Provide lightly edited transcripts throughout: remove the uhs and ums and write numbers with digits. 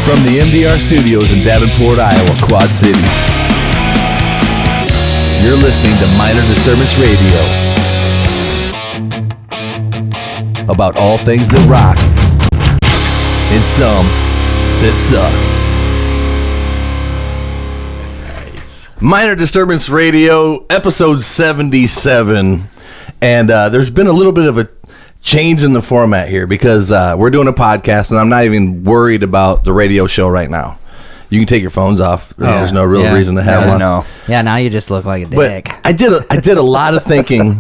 From the MDR studios in Davenport, Iowa, Quad Cities, you're listening to Minor Disturbance Radio. About all things that rock and some that suck. Nice. Minor Disturbance Radio, episode 77. And there's been a little bit of a change in the format here because we're doing a podcast and I'm not even worried about the radio show right now. You can take your phones off. There's no real reason to have one. No. Yeah, now you just look like a dick. But I did a lot of thinking.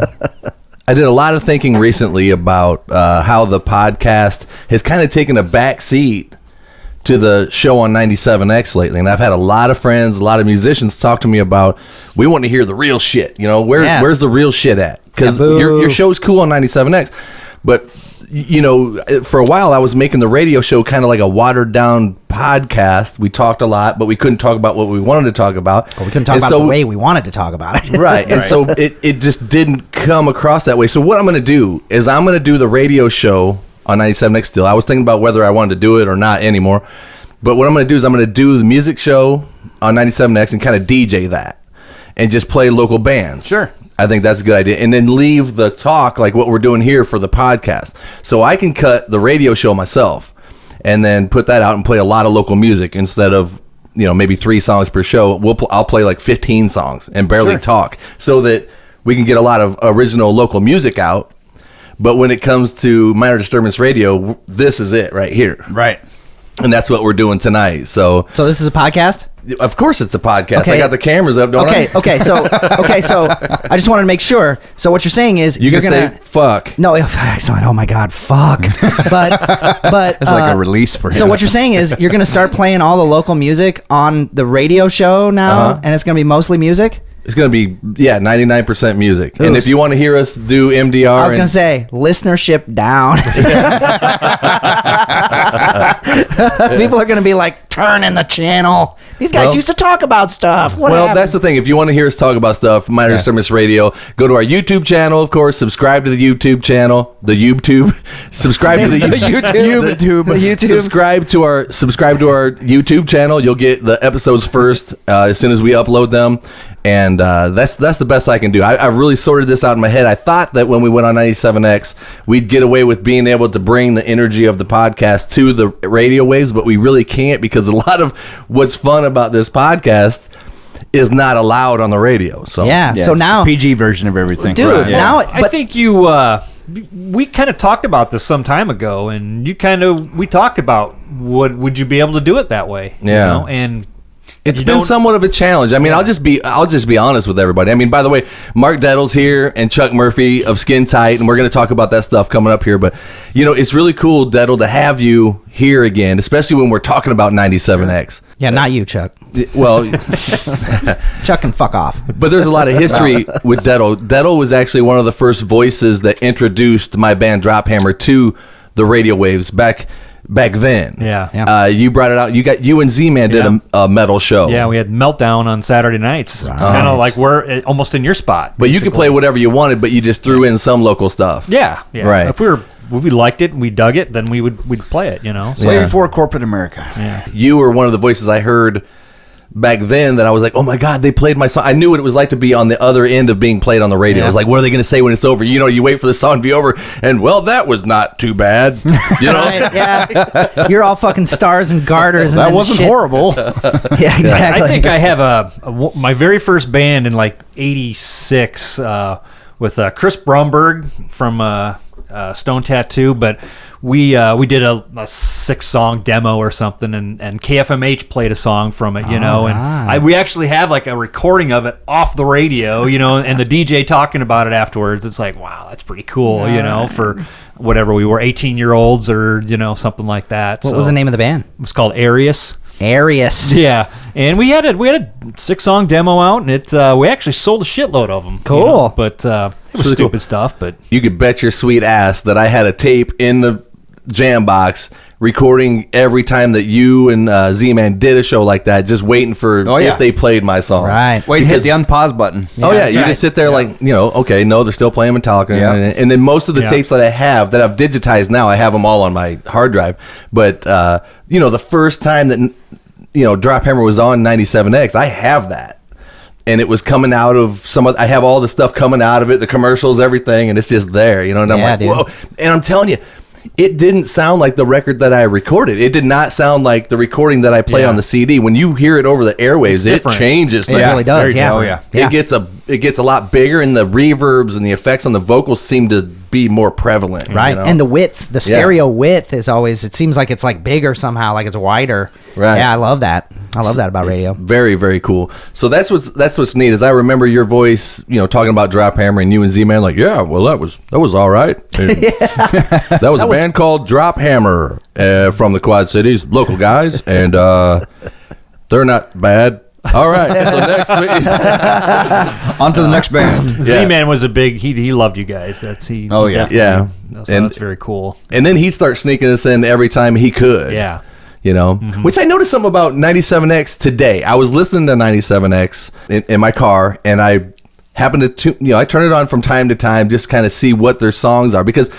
I did a lot of thinking recently about how the podcast has kind of taken a back seat to the show on 97X lately. And I've had a lot of friends, a lot of musicians talk to me about, we want to hear the real shit. You know, where's the real shit at? Because your show's cool on 97X. But, you know, for a while I was making the radio show kind of like a watered down podcast. We talked a lot, but we couldn't talk about what we wanted to talk about. Well, we couldn't talk about the way we wanted to talk about it. Right. And so it just didn't come across that way. So what I'm going to do is I'm going to do the radio show on 97X still. I was thinking about whether I wanted to do it or not anymore. But what I'm going to do is I'm going to do the music show on 97X and kind of DJ that and just play local bands. Sure. I think that's a good idea. And then leave the talk like what we're doing here for the podcast. So I can cut the radio show myself and then put that out and play a lot of local music instead of, you know, maybe 3 songs per show. I'll play like 15 songs and barely talk so that we can get a lot of original local music out. But when it comes to Minor Disturbance Radio, this is it right here. Right. And that's what we're doing tonight. So this is a podcast? Of course it's a podcast. Okay. I got the cameras up, don't I? Okay, so I just wanted to make sure. So what you're saying is you're going to say fuck. No, excellent. Oh my God, fuck. But it's like a release for him. So what you're saying is you're going to start playing all the local music on the radio show now, and it's going to be mostly music? It's going to be, 99% music. Ooh. And if you want to hear us do MDR... I was going to say, listenership down. People are going to be like, turning the channel. These guys used to talk about stuff. What happened? That's the thing. If you want to hear us talk about stuff, Minor Disturbance Radio, go to our YouTube channel, of course. Subscribe to the YouTube channel. The YouTube. Subscribe to the YouTube. Subscribe to our YouTube channel. You'll get the episodes first as soon as we upload them. And that's the best I can do. I really sorted this out in my head. I thought that when we went on 97X, we'd get away with being able to bring the energy of the podcast to the radio waves, but we really can't because a lot of what's fun about this podcast is not allowed on the radio. So so now the PG version of everything, dude. Now I think we kind of talked about this some time ago, and we talked about would you be able to do it that way? Yeah, you know? And it's been somewhat of a challenge. I mean, I'll just be honest with everybody. I mean, by the way, Mark Detl's here and Chuck Murphy of Skin Tight, and we're going to talk about that stuff coming up here. But, you know, it's really cool, Detl, to have you here again, especially when we're talking about 97X. Yeah, not you, Chuck. Well, Chuck can fuck off. But there's a lot of history with Detl. Detl was actually one of the first voices that introduced my band Drop Hammer to the radio waves back then. You brought it out. You and Z-Man did a metal show. Yeah, we had Meltdown on Saturday nights. Right. It's kind of like we're almost in your spot. But you could play whatever you wanted, but you just threw in some local stuff. Yeah. Right. If we liked it and we dug it, then we'd play it, you know. Slavery for corporate America. Yeah. You were one of the voices I heard back then that I was like, oh my God, they played my song. I knew what it was like to be on the other end of being played on the radio. I was like, what are they going to say when it's over? You know, you wait for the song to be over, and well, that was not too bad. You know? Right, yeah. You're all fucking stars and garters. That wasn't horrible. Yeah, exactly. I think I have my very first band in like '86 with Chris Bromberg from Stone Tattoo, but we did a 6-song demo or something, and KFMH played a song from it, you know, and we actually have like a recording of it off the radio, you know, and the DJ talking about it afterwards. It's like, wow, that's pretty cool, you know, for whatever we were, 18-year-olds or, you know, something like that. What was the name of the band? It was called Arius. Yeah, and we had a 6-song demo out, and we actually sold a shitload of them. Cool, you know? But it was really stupid stuff. But you could bet your sweet ass that I had a tape in the jam box recording every time that you and Z-Man did a show like that, just waiting for if they played my song. Right. Wait, hit the unpause button. You just sit there like, okay, no, they're still playing Metallica. And then most of the tapes that I have that I've digitized now, I have them all on my hard drive. But, the first time that, Drop Hammer was on 97X, I have that. And it was coming out of I have all the stuff coming out of it, the commercials, everything, and it's just there, and I'm like, whoa. And I'm telling you, it didn't sound like the record that I recorded. It did not sound like the recording that I play on the CD. When you hear it over the airwaves, it changes. It really does. It gets a lot bigger, and the reverbs and the effects on the vocals seem to be more prevalent. Right. And the width, the stereo width is always, it seems like it's like bigger somehow, like it's wider. Right. Yeah, I love that. I love that about radio. Very, very cool. So that's what's neat is I remember your voice, talking about Drop Hammer and you and Z-Man, like, that was all right. That was a band called Drop Hammer from the Quad Cities, local guys, and they're not bad. All right. So next on to the next band. Z-Man was a big. He loved you guys. That's he. Oh yeah. Yeah. So that's very cool. And then he'd start sneaking us in every time he could. Yeah. Which I noticed something about 97X today. I was listening to 97X in my car, and I happened to I turn it on from time to time, just kind of see what their songs are, because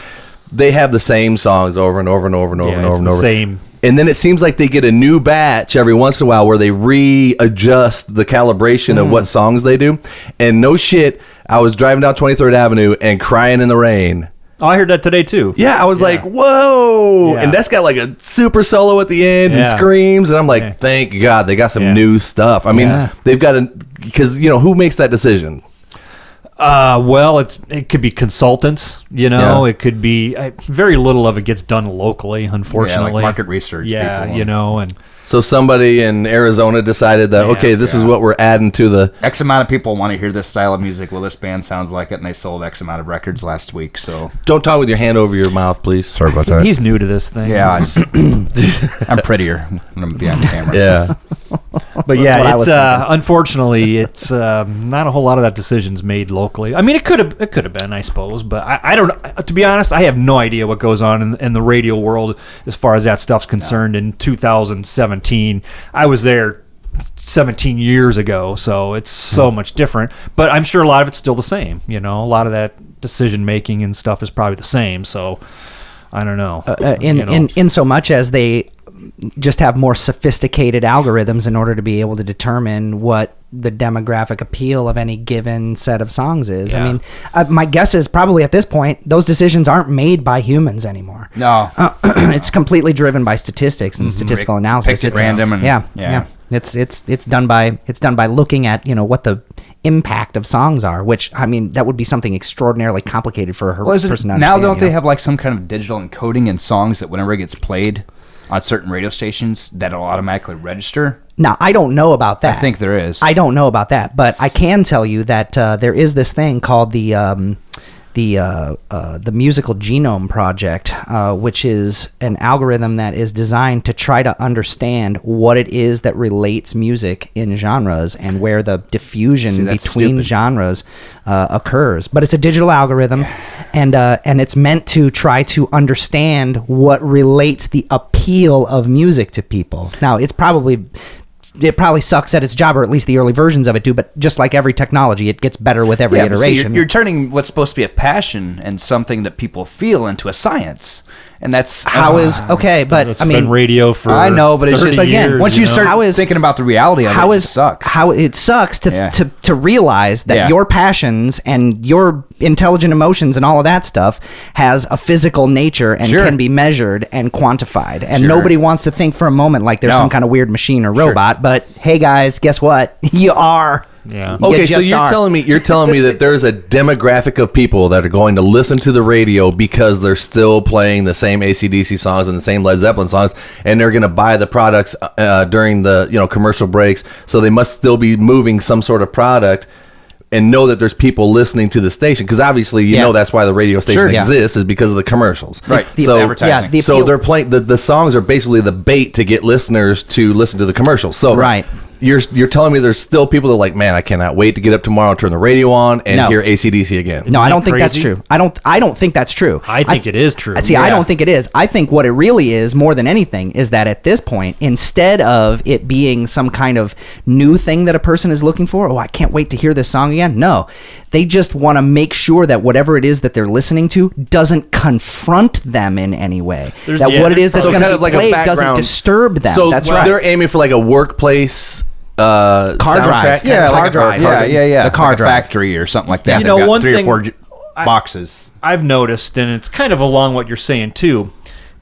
they have the same songs over and over and over and over and over and over. Same. And then it seems like they get a new batch every once in a while where they readjust the calibration of what songs they do. And no shit, I was driving down 23rd Avenue and Crying in the Rain. Oh, I heard that today too. Yeah, I was like, whoa. Yeah. And that's got like a super solo at the end and screams. And I'm like, thank God they got some new stuff. I mean, they've got because, who makes that decision? Well, it could be consultants, it could be very little of it gets done locally, unfortunately. Like market research. People and so somebody in Arizona decided that this is what we're adding to the X amount of people want to hear this style of music. Well, this band sounds like it, and they sold X amount of records last week. So don't talk with your hand over your mouth, please. Sorry about that. He's new to this thing. Yeah, I'm prettier when I'm behind camera. Yeah. So. But it's unfortunately it's not a whole lot of that decision's made locally. I mean, it could have been, I suppose, but I don't. To be honest, I have no idea what goes on in the radio world as far as that stuff's concerned. In 2017, I was there 17 years ago, so it's so much different. But I'm sure a lot of it's still the same. A lot of that decision making and stuff is probably the same. So I don't know. In so much as they just have more sophisticated algorithms in order to be able to determine what the demographic appeal of any given set of songs is. I mean, my guess is probably at this point, those decisions aren't made by humans anymore. No. It's completely driven by statistics and statistical analysis. It's random. And, It's done by looking at, what the impact of songs are, which, I mean, that would be something extraordinarily complicated for a person to understand. Now don't they have like some kind of digital encoding in songs that whenever it gets played on certain radio stations that'll automatically register? Now, I don't know about that. I think there is. I don't know about that, but I can tell you that there is this thing called the Musical Genome Project, which is an algorithm that is designed to try to understand what it is that relates music in genres and where the diffusion between genres occurs. But it's a digital algorithm, and it's meant to try to understand what relates the appeal of music to people. Now, it probably sucks at its job, or at least the early versions of it do, but just like every technology, it gets better with every iteration. So you're turning what's supposed to be a passion and something that people feel into a science. And that's It's been radio for I know, but it's just years, once you start thinking about the reality of it, it sucks. How it sucks to realize that your passions and your intelligent emotions and all of that stuff has a physical nature and can be measured and quantified. And nobody wants to think for a moment like there's some kind of weird machine or robot. But hey, guys, guess what? You are. Yeah. Okay, so you're telling me that there's a demographic of people that are going to listen to the radio because they're still playing the same AC/DC songs and the same Led Zeppelin songs, and they're going to buy the products during the commercial breaks. So they must still be moving some sort of product, and know that there's people listening to the station, because obviously know that's why the radio station exists, is because of the commercials. Right. So advertising. So they're playing the songs are basically the bait to get listeners to listen to the commercials. So you're telling me there's still people that are like, man, I cannot wait to get up tomorrow, turn the radio on, and hear AC/DC again. No, I don't think that's crazy? true. I don't think that's true. I think it is true. See, I don't think it is. I think what it really is, more than anything, is that at this point, instead of it being some kind of new thing that a person is looking for, I can't wait to hear this song again. No, they just want to make sure that whatever it is that they're listening to doesn't confront them in any way. What it is that's going to be played doesn't disturb them. So that's right. They're aiming for like a workplace car soundtrack. drive. Yeah, like drive. The car like drive. Factory or something like that. You know, They've got one 3 thing or 4 boxes. I've noticed, and it's kind of along what you're saying too,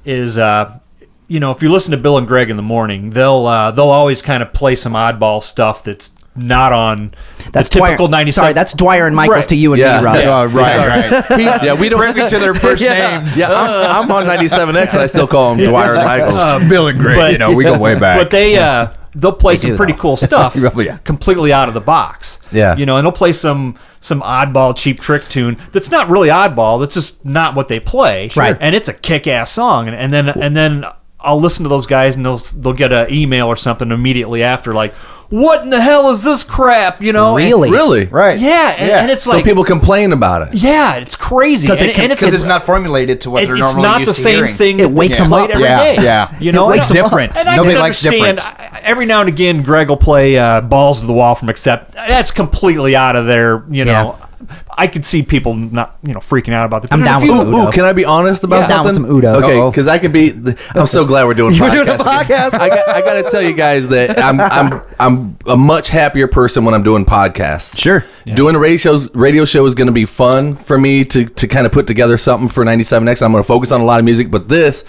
is you know, if you listen to Bill and Greg in the morning, they'll always kind of play some oddball stuff that's not on that's the typical Dwyer, 97. Sorry, that's Dwyer and Michaels to you and me, Russ. Right. We don't bring each other first names. Yeah, I'm on 97X and I still call them Dwyer and Michaels. Bill and Greg, we go way back. But they'll play some pretty cool stuff Yeah. completely out of the box. Yeah. You know, and they'll play some oddball cheap trick tune that's not really oddball, that's just not what they play. Right. And it's a kick-ass song. And then I'll listen to those guys and they'll get an email or something immediately after, like, what in the hell is this crap? You know? Really? Really? Right. Yeah. And it's So like, people complain about it. yeah, it's crazy. Because And it's not formulated to what they're it's normally not used the to same hearing. thing. It that wakes they them play up. every day. Yeah. You know, It wakes them up. different. And I Nobody can likes understand, different. every now and again, Greg will play Balls to the Wall from Accept. That's completely out of their, you know. I could see people not, freaking out about this. I'm down with some Udo. Ooh, can I be honest about I'm down with something? some Udo. Okay, Uh-oh. because I can be. I'm so glad we're doing podcasts. doing a podcast? I got to tell you guys that I'm a much happier person when I'm doing podcasts. Sure. Doing a radio show is going to be fun for me to kind of put together something for 97X. I'm going to focus on a lot of music, but this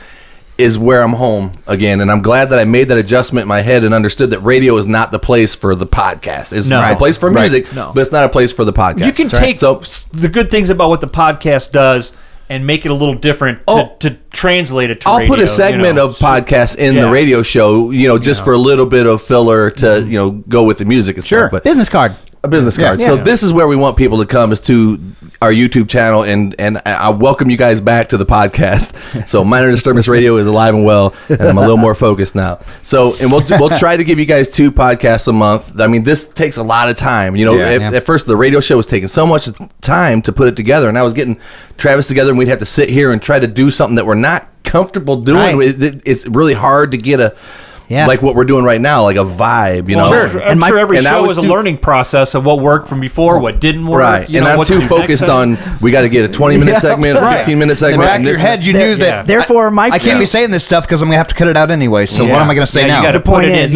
is where I'm home again, and I'm glad that I made that adjustment in my head and understood that radio is not the place for the podcast. It's a place for music, but it's not a place for the podcast. You can take the good things about what the podcast does and make it a little different to translate it to radio. I'll put a segment of podcasts in the radio show, just for a little bit of filler to, go with the music and stuff. But business card. a business card. So this is where we want people to come, is to our YouTube channel, and I welcome you guys back to the podcast. So Minor Disturbance Radio is alive and well, and I'm a little more focused now. So, and we'll try to give you guys 2 podcasts a month. I mean, this takes a lot of time. At first the radio show was taking so much time to put it together, and I was getting Travis together, and we'd have to sit here and try to do something that we're not comfortable doing. Right. It's really hard to get like what we're doing right now, like a vibe, Sure. I'm sure every show is a learning process of what worked from before, what didn't work. Right. And I'm too focused on, we got to get a 20-minute segment, a 15-minute segment. In the back of your head, you knew that. Therefore, I can't be saying this stuff because I'm going to have to cut it out anyway. So what am I going to say now? You got to put it in.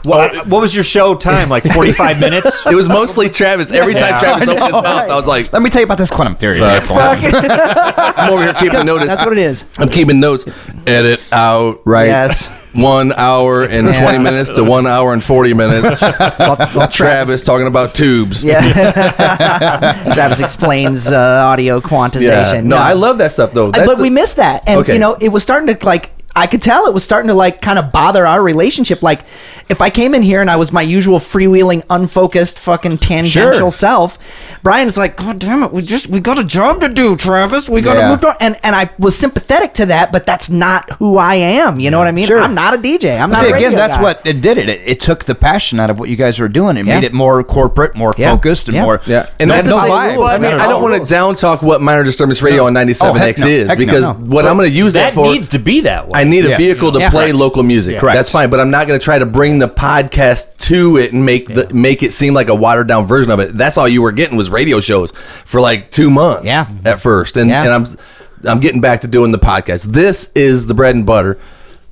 What was your show time? Like 45 minutes? It was mostly Travis. Every time Travis opened his mouth, I was like, let me tell you about this quantum theory. I'm over here keeping notes. That's what it is. I'm keeping notes. Edit out. Right. Yes. 1 hour and 20 minutes to 1 hour and 40 minutes. Travis talking about tubes. Yeah. Travis explains audio quantization. Yeah. No, I love that stuff though. But we missed that. And it was starting to I could tell it was starting to kind of bother our relationship. Like, if I came in here and I was my usual freewheeling, unfocused, fucking tangential self, Brian's like, God damn it, we got a job to do, Travis. We got to move on. And I was sympathetic to that, but that's not who I am. You know what I mean? Sure. I'm not a DJ. I'm not a radio that's guy. what it did. It took the passion out of what you guys were doing. It made it more corporate, more focused, and more. Yeah. And no vibe. I mean, I don't want to down talk what Minor Disturbance Radio on 97X is, because what I'm going to use that for. That needs to be that way. I need a vehicle to play local music. Correct. That's fine, but I'm not going to try to bring the podcast to it and make it seem like a watered down version of it. That's all you were getting was radio shows for like 2 months at first. And I'm getting back to doing the podcast. This is the bread and butter.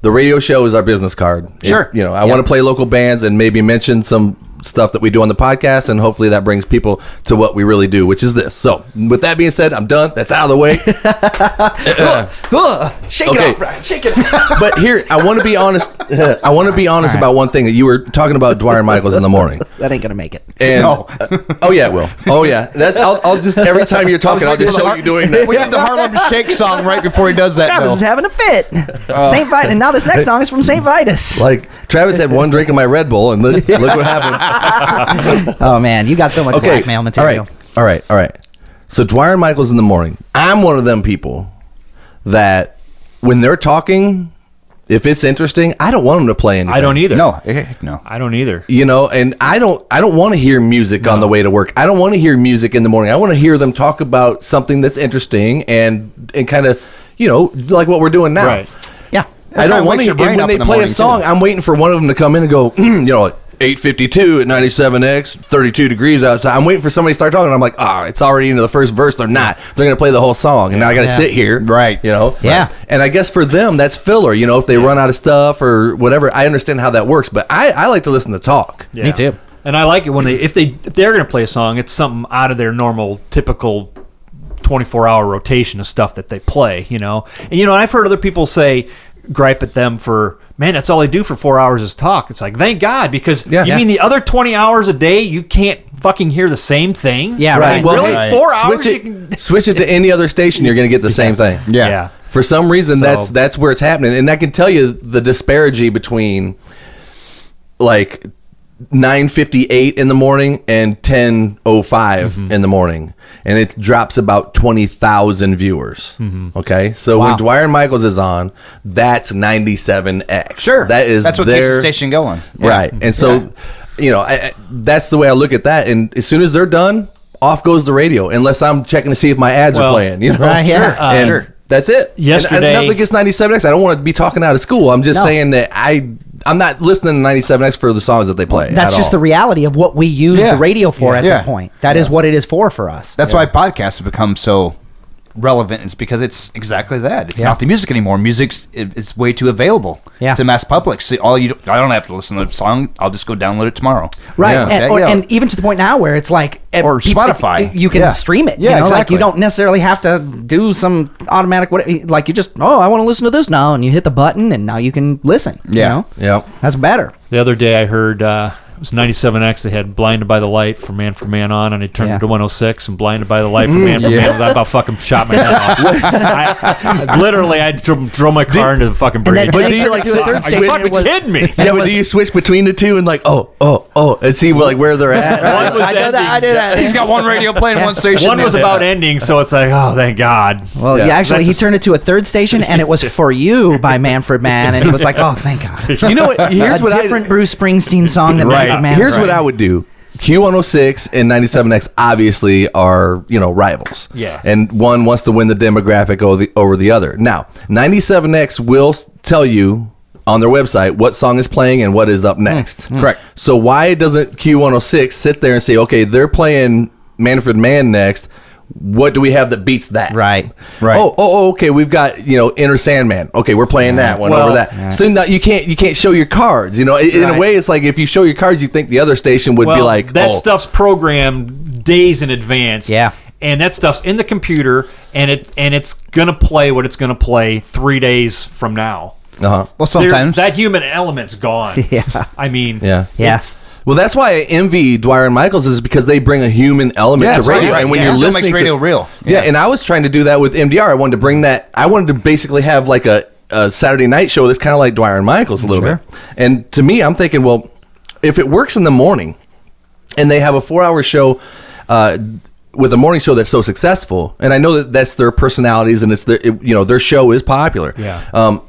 The radio show is our business card. Sure. I want to play local bands and maybe mention some stuff that we do on the podcast, and hopefully that brings people to what we really do, which is this. So with that being said, I'm done. That's out of the way. Shake it off, Brian. Shake it. But here, I want to be honest. I want to be honest about one thing that you were talking about, Dwyer Michaels in the morning. That ain't gonna make it. And oh yeah, it will. Oh yeah. That's I'll just every time you're talking, I'll just show you doing that. We have the Harlem Shake song right before he does that. Travis is having a fit. Saint Vitus, and now this next song is from Saint Vitus. Like, Travis had one drink of my Red Bull, and look what happened. Oh man, you got so much blackmail material. All right. So Dwyer Michaels in the morning. I'm one of them people that when they're talking, if it's interesting, I don't want them to play anything. I don't either. No, no. I don't either. You know, and I don't want to hear music on the way to work. I don't want to hear music in the morning. I want to hear them talk about something that's interesting and kind of, you know, like what we're doing now. Right. Yeah. I don't want to. When they play a song, I'm waiting for one of them to come in and go, you know, 8:52 at 97X, 32 degrees outside. I'm waiting for somebody to start talking. And I'm like, it's already into the first verse. They're not. They're going to play the whole song, and now I got to sit here, right? You know, yeah. And I guess for them, that's filler. You know, if they run out of stuff or whatever, I understand how that works. But I like to listen to talk. Yeah. Me too. And I like it when if they're going to play a song, it's something out of their normal, typical 24-hour rotation of stuff that they play. You know, and I've heard other people gripe at them for, man, that's all they do for 4 hours is talk. It's like, thank God, because you mean the other 20 hours a day you can't fucking hear the same thing? Yeah, right. Well, really? 4 hours? Switch it to any other station, you're going to get the same thing. Yeah. For some reason, that's where it's happening. And I can tell you the disparity between like 9:58 in the morning and 10:05 in the morning, and it drops about 20,000 viewers. Okay, so when Dwyer and Michaels is on, that's 97X. Sure, that's what keeps the station going, right? And so, you know, that's the way I look at that. And as soon as they're done, off goes the radio, unless I'm checking to see if my ads are playing. You know, right, yeah. and that's it. Yesterday, and nothing against 97X. I don't want to be talking out of school. I'm just saying that I'm not listening to 97X for the songs that they play. That's just the reality of what we use the radio for at this point. That is what it is for us. That's why podcasts have become so relevant. It's because it's exactly that. It's not the music anymore. Music's it's way too available to mass public. So I don't have to listen to the song. I'll just go download it tomorrow. Right, and even to the point now where it's like, or Spotify, you can stream it. Yeah, exactly. Like you don't necessarily have to do some automatic. Like you just I want to listen to this now, and you hit the button, and now you can listen. Yeah, that's better. The other day I heard. It was 97X. They had Blinded by the Light from Man for Man on, and I turned it to 106 and Blinded by the Light from Man for Man. I about fucking shot my head off. I drove my car into the fucking bridge. But do you like sit there and switch? Fucking kidding me? Yeah, but do you switch between the two and like and see like where they're at? One was I did that. He's got one radio playing one station. One was about ending, so it's like, oh, thank God. Well, actually, he turned it to a third station, and it was For You by Manfred Mann, and he was like, oh, thank God. You know what? Here's what different Bruce Springsteen song than Manfred Mann. Here's what I would do. Q106 and 97X obviously are, rivals. Yeah. And one wants to win the demographic over the other. Now, 97X will tell you on their website what song is playing and what is up next. Correct. So why doesn't Q106 sit there and say, okay, they're playing Manfred Mann next. What do we have that beats that? Right. Oh, okay. We've got Inner Sandman. Okay, we're playing that one over that. Right. So now you can't show your cards. In a way, it's like if you show your cards, you think the other station would be like, that stuff's programmed days in advance. Yeah. And that stuff's in the computer, and it's gonna play what it's gonna play 3 days from now. Uh-huh. Well, sometimes that human element's gone. Yeah. I mean, yes. Well, that's why I envy Dwyer and Michaels is because they bring a human element to radio. Right. And when you're listening makes radio real. Yeah, and I was trying to do that with MDR. I wanted to bring that. I wanted to basically have like a Saturday night show that's kind of like Dwyer and Michaels a little bit. And to me, I'm thinking, well, if it works in the morning and they have a 4-hour show with a morning show that's so successful, and I know that that's their personalities and it's their show is popular. Yeah.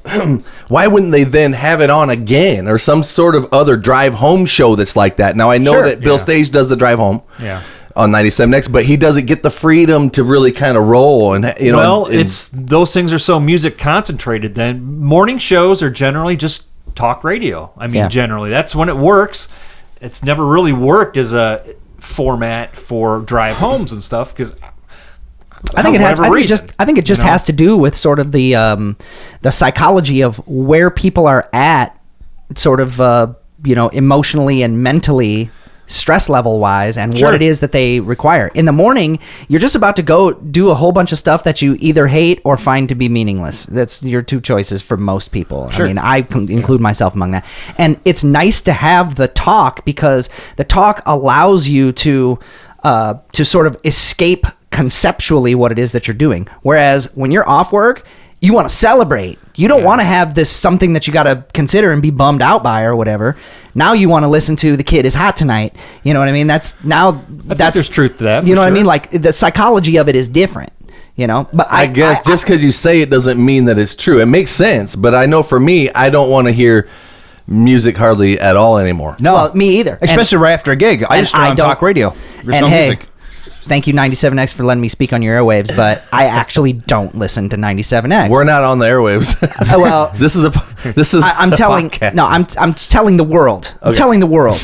Why wouldn't they then have it on again or some sort of other drive home show that's like that? Now I know that Bill Stage does the drive home. Yeah. On 97X, but he doesn't get the freedom to really kind of roll and it's those things are so music concentrated. Then morning shows are generally just talk radio. I mean, generally that's when it works. It's never really worked as a format for drive homes and stuff because I think it just has to do with sort of the psychology of where people are at, sort of emotionally and mentally, stress level wise, and what it is that they require. In the morning, you're just about to go do a whole bunch of stuff that you either hate or find to be meaningless. That's your two choices for most people. I mean, I include myself among that. And it's nice to have the talk because the talk allows you to sort of escape conceptually what it is that you're doing. Whereas when you're off work, you want to celebrate. You don't want to have this something that you got to consider and be bummed out by or whatever. Now you want to listen to The Kid Is Hot Tonight. You know what I mean? That's there's truth to that. You know what I mean? Like the psychology of it is different. But I guess just because you say it doesn't mean that it's true. It makes sense, but I know for me, I don't want to hear music hardly at all anymore. No, well, me either. Especially right after a gig. I just turn on talk radio. There's no music. Thank you, 97X, for letting me speak on your airwaves, but I actually don't listen to 97X. We're not on the airwaves. Well, I'm telling the world. Okay. I'm telling the world.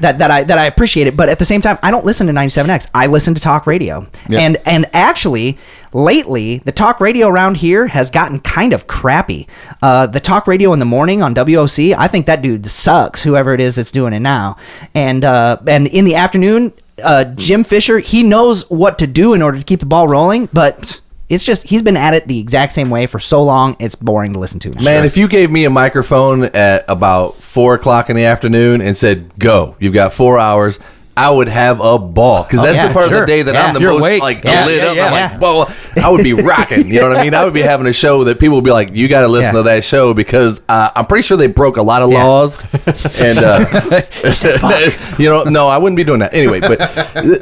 That I appreciate it, but at the same time, I don't listen to 97X. I listen to talk radio, and actually, lately, the talk radio around here has gotten kind of crappy. The talk radio in the morning on WOC, I think that dude sucks. Whoever it is that's doing it now, and in the afternoon. Jim Fisher, he knows what to do in order to keep the ball rolling, but it's just he's been at it the exact same way for so long, it's boring to listen to. Man, if you gave me a microphone at about 4 o'clock in the afternoon and said, go, you've got 4 hours, I would have a ball, because that's the part of the day that I'm the most lit up. I'm like, well, I would be rocking. You know what I mean? I would be having a show that people would be like, you got to listen to that show, because I'm pretty sure they broke a lot of laws. And no, I wouldn't be doing that anyway. But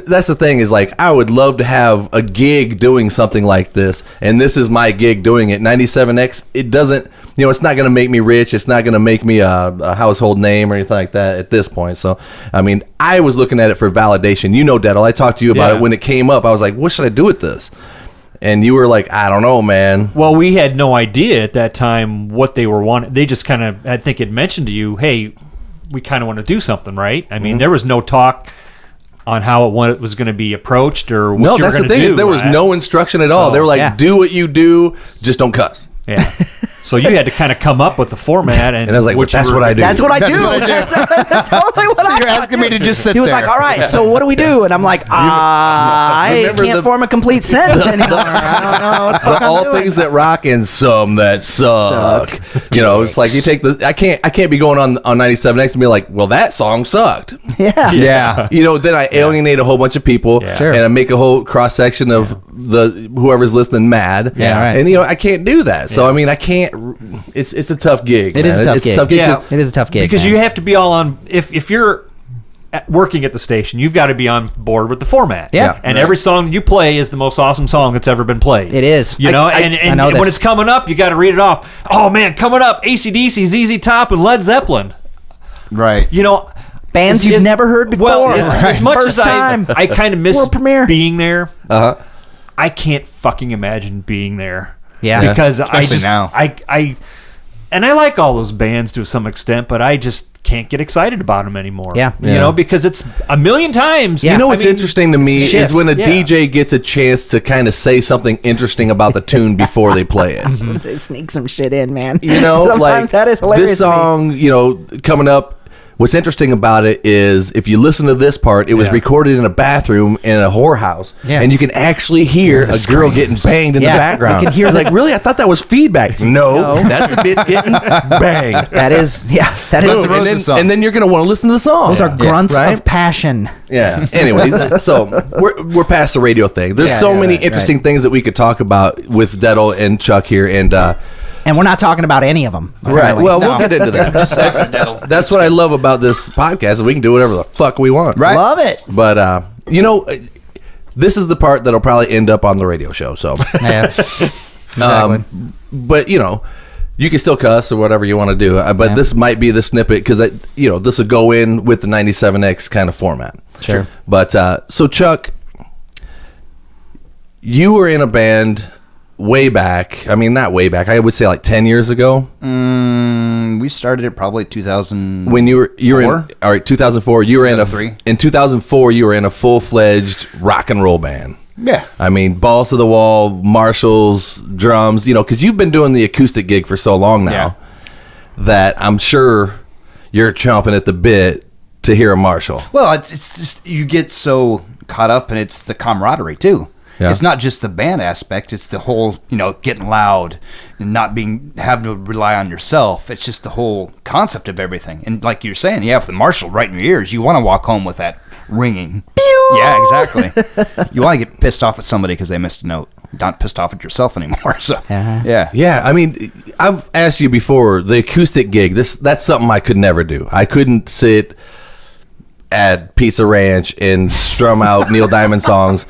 that's the thing is, like, I would love to have a gig doing something like this, and this is my gig doing it. 97X, it doesn't. It's not going to make me rich. It's not going to make me a household name or anything like that at this point. So, I mean, I was looking at it for validation. Detl, I talked to you about it when it came up. I was like, what should I do with this? And you were like, I don't know, man. Well, we had no idea at that time what they were wanting. They just kind of, I think it mentioned to you, hey, we kind of want to do something, right? I mean, there was no talk on how it was going to be approached or what you were going to do. No, that's the thing is there was no instruction at all. They were like, do what you do, just don't cuss. Yeah. So you had to kind of come up with the format, and I was like, that's what I do. That's what I do. That's totally what I do. You're asking me to just sit there. He was like, all right, so what do we do? And I'm like, I can't form a complete sentence anymore. I don't know what the fuck I'm doing. Things that rock and some that suck. It's like you take I can't be going on 97X and be like, well, that song sucked. Yeah. Then I alienate a whole bunch of people, and I make a whole cross section of whoever's listening mad. Yeah, right. And I can't do that. So I mean, I can't. It's a tough gig. It is a tough gig. Yeah, it is a tough gig because you have to be all on. If you're working at the station, you've got to be on board with the format. Yeah. And every song you play is the most awesome song that's ever been played. It is. And when it's coming up, you got to read it off. Oh man, coming up, AC/DC, ZZ Top, and Led Zeppelin. Right. Bands you've never heard before. Well, as much as I kind of miss being there. I can't fucking imagine being there. Yeah. Because especially now. I like all those bands to some extent, but I just can't get excited about them anymore. Yeah. Because it's a million times. Yeah. What's interesting to me is when a DJ gets a chance to kind of say something interesting about the tune before they play it. They sneak some shit in, man. Sometimes like that is hilarious. This song, coming up. What's interesting about it is if you listen to this part, it was recorded in a bathroom in a whorehouse, and you can actually hear a girl getting banged in the background. You can hear like, really? I thought that was feedback. No, that's a bitch getting banged. That is and then you're going to want to listen to the song. Those are grunts of passion. Yeah. Anyway, so we're past the radio thing. There's so many interesting things that we could talk about with Detl and Chuck here, and we're not talking about any of them. Right. Well, we'll get into that. That's what I love about this podcast, is we can do whatever the fuck we want. Right. Love it. But, this is the part that'll probably end up on the radio show. So, exactly. But, you can still cuss or whatever you want to do. But this might be the snippet because, this will go in with the 97X kind of format. Sure. But, so Chuck, you were in a band way back. I mean, not way back. I would say like 10 years ago. We started it probably 2000. When you were in, all right, 2004. You were in 2004. You were in a full-fledged rock and roll band. Yeah. I mean, balls to the wall, Marshalls, drums. Because you've been doing the acoustic gig for so long now that I'm sure you're chomping at the bit to hear a Marshall. Well, it's just you get so caught up, and it's the camaraderie too. Yeah. It's not just the band aspect; it's the whole, getting loud and not having to rely on yourself. It's just the whole concept of everything. And like you're saying, with the Marshall right in your ears, you want to walk home with that ringing. Pew! Yeah, exactly. You want to get pissed off at somebody because they missed a note. Not pissed off at yourself anymore. So yeah. I mean, I've asked you before, the acoustic gig. That's something I could never do. I couldn't sit at Pizza Ranch and strum out Neil Diamond songs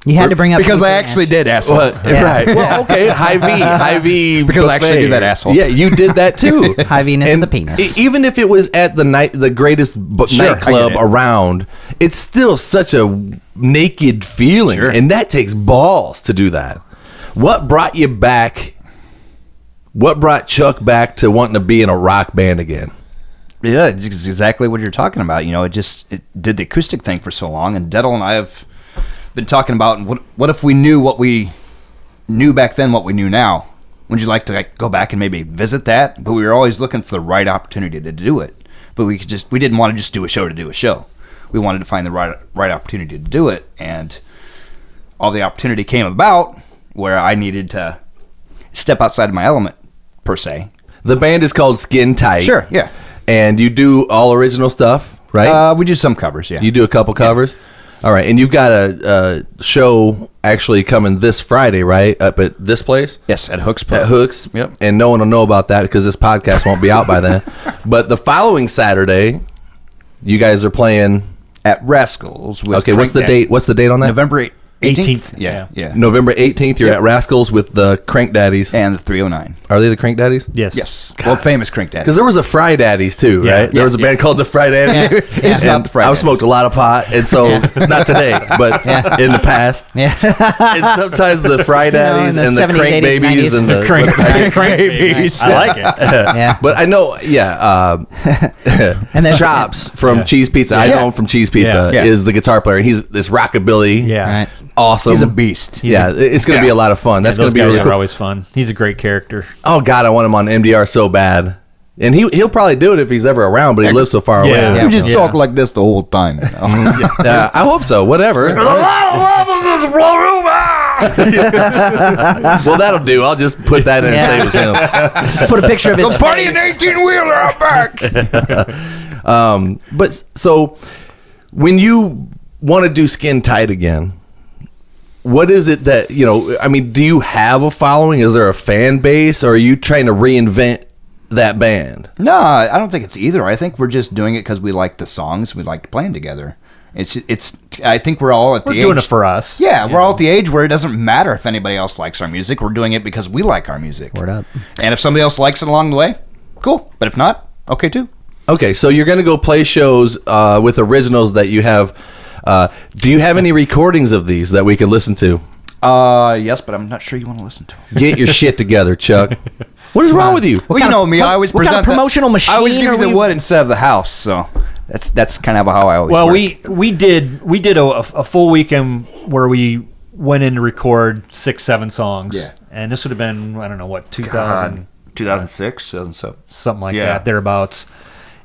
You had to bring up because I Ethan actually Ash. did, asshole. Right. Well, okay. High V. Because I actually buffet. do that, asshole. Yeah, you did that too. High Venus of the penis. Even if it was at the greatest Sure, nightclub I get it. around, it's still such a naked feeling, Sure. and that takes balls to do that. What brought you back? What brought Chuck back to wanting to be in a rock band again? Yeah, it's exactly what you're talking about. You know, it did the acoustic thing for so long, and Detl and I have been talking about what if we knew what we knew back then, what we knew now. Would you like to go back and maybe visit that? But we were always looking for the right opportunity to do it. But we didn't want to just do a show to do a show. We wanted to find the right opportunity to do it, and all the opportunity came about where I needed to step outside of my element, per se. The band is called Skin Tight. Sure, yeah. And you do all original stuff, right? We do some covers, yeah. You do a couple covers? Yeah. All right. And you've got a show actually coming this Friday, right? Up at this place? Yes, at Hooks Pro. At Hooks. Yep. And no one will know about that because this podcast won't be out by then. But the following Saturday, you guys are playing... At Rascals. With okay, what's the date? What's the date on that? November 18th. Yeah. November 18th, you're at Rascals with the Crank Daddies. And the 309. Are they the Crank Daddies? Yes. Well, famous Crank Daddies. Because there was a Fry Daddies too, Yeah. right? There was a band called the Fry Daddies. It's not the Fry I've Daddies. smoked a lot of pot, and so not today, but in the past. Yeah. And sometimes the Fry Daddies in the and the 70s, Crank 80s, Babies 90s. and the Crank babies. I like it. Yeah. But I know, And then Chops from Cheese Pizza. I Yeah. know him from Cheese Pizza. Yeah. Is the guitar player. He's this rockabilly. Yeah. Right. Awesome. He's a beast. Yeah, it's going to be a lot of fun. That's going Those to be guys really are cool. always fun. He's a great character. Oh God, I want him on MDR so bad, and he'll probably do it if he's ever around. But he lives so far away. Yeah. You just Yeah. talk like this the whole time. You know? I hope so. Whatever. Well, that'll do. I'll just put that in and say it was him. Just put a picture of his Party face. an 18-wheeler out back. But so when you want to do Skin Tight again, what is it that, I mean, do you have a following? Is there a fan base, or are you trying to reinvent that band? No, I don't think it's either. I think we're just doing it because we like the songs. We like playing together. It's. I think we're all at the age. We're doing it for us. Yeah, we're all at the age where it doesn't matter if anybody else likes our music. We're doing it because we like our music. Word up. And if somebody else likes it along the way, cool. But if not, okay too. Okay, so you're going to go play shows with originals that you have. Do you have any recordings of these that we can listen to? Yes, but I'm not sure you want to listen to it. Get your shit together, Chuck. What is wrong with you? Well, you know me. I always what kind of present promotional I always machine give you are the we- wood instead of the house. So that's kind of how I always. Well, work. we did a full weekend where we went in to record 6-7 songs. Yeah. And this would have been, I don't know what, 2000 2006, 2007. something like Yeah. that, thereabouts.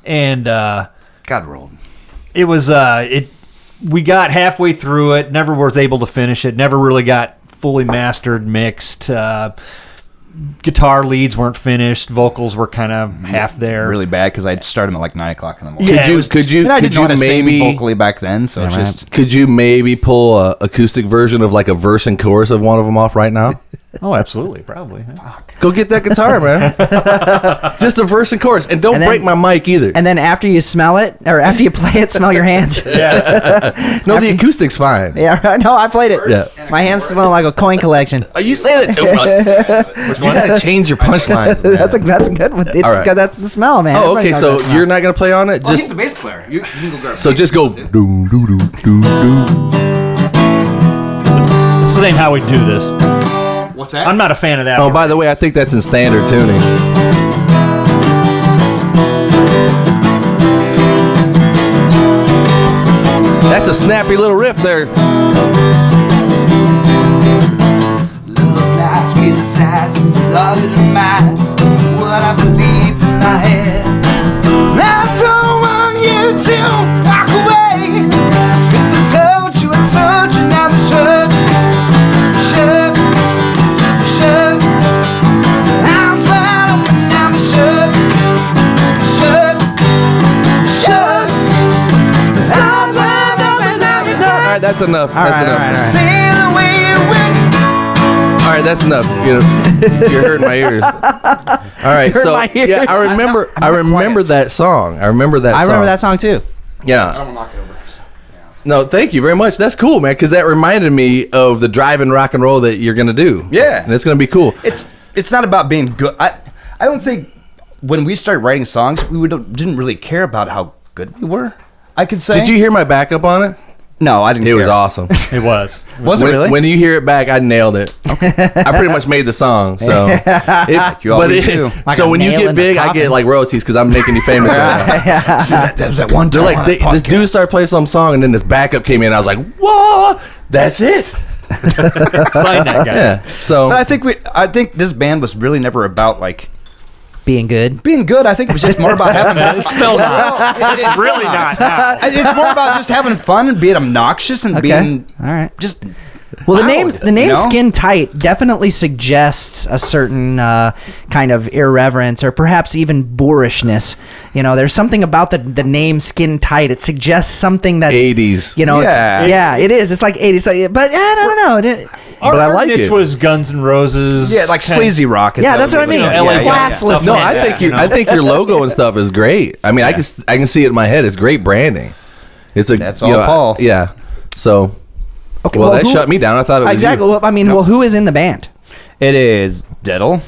And God rolled. it was we got halfway through it, never was able to finish it, never really got fully mastered, mixed. Guitar leads weren't finished, vocals were kind of half there. Really bad because I'd start them at like 9 o'clock in the morning. Yeah, Could you And I didn't know how to sing maybe vocally back then, so it's right. just could you maybe pull a acoustic version of like a verse and chorus of one of them off right now? Oh, absolutely, probably. Go get that guitar, man. Just a verse and chorus, and don't And then- break my mic either. And then after you smell it, or after you play it, smell your hands. No, the acoustic's fine. Yeah, no, I played it. Yeah. My hands smell like a coin collection. Are you saying it too much? You gotta change your punchlines. man. That's a good one. It's All right. That's the smell, man. Oh, Everybody okay. knows So that smell. you're not gonna play on it. he's Just the bass player. You can go grab. so just go. Doo, doo, doo, doo, doo. This ain't how we do this. What's that? I'm not a fan of that. Oh, by the way, I think that's in standard tuning. That's a snappy little riff there. Little lights give assassins all your demise. What I believe in my head. I don't want you to walk away. 'Cause I told you, now the shut. House wide open, now the shut. House wide open, now the All right, that's enough. That's enough. all right. say the way you went. All right, that's enough. You're hurting my ears. All right, Hurt so my ears. yeah, I remember that song. I remember that I song. remember that song too. Yeah. I'm gonna knock it over. No, thank you very much. That's cool, man, because that reminded me of the drive-in rock and roll that you're going to do. Yeah. And it's going to be cool. It's not about being good. I don't think when we started writing songs, we didn't really care about how good we were, I could say. Did you hear my backup on it? No, I didn't It care. was awesome. It was. Was it really? When you hear it back, I nailed it. I pretty much made the song. So, You always do. Like so a when you nail get in the big, I coffin. get like royalties because I'm making you famous right now. See, that was that one They're time like, on a this podcast. dude started playing some song, and then this backup came in. I was like, whoa, that's it. Sign that guy. Yeah. So But I think this band was really never about like Being good. being good. I think it was just more about having. It's still not. It's really not. now. It's more about just having fun and being obnoxious and being All right. just. Well, the loud, name you know? Skin Tight definitely suggests a certain kind of irreverence or perhaps even boorishness. You know, there's something about the name Skin Tight. It suggests something that's 80s. You know, Yeah. it is. It's like 80s. But I don't know. Our, But I our like niche it. was Guns N' Roses. Yeah, like kind- sleazy rock. Is Yeah, that's what I mean. LA Classless. No, Yeah, I think you know. I think your logo and stuff is great. I mean, I can see it in my head. It's great branding. It's a That's all Paul. Yeah. So, Okay, well, that who- shut me down. I thought it was Exactly. you. Well, I mean, well, who is in the band? It is Detl,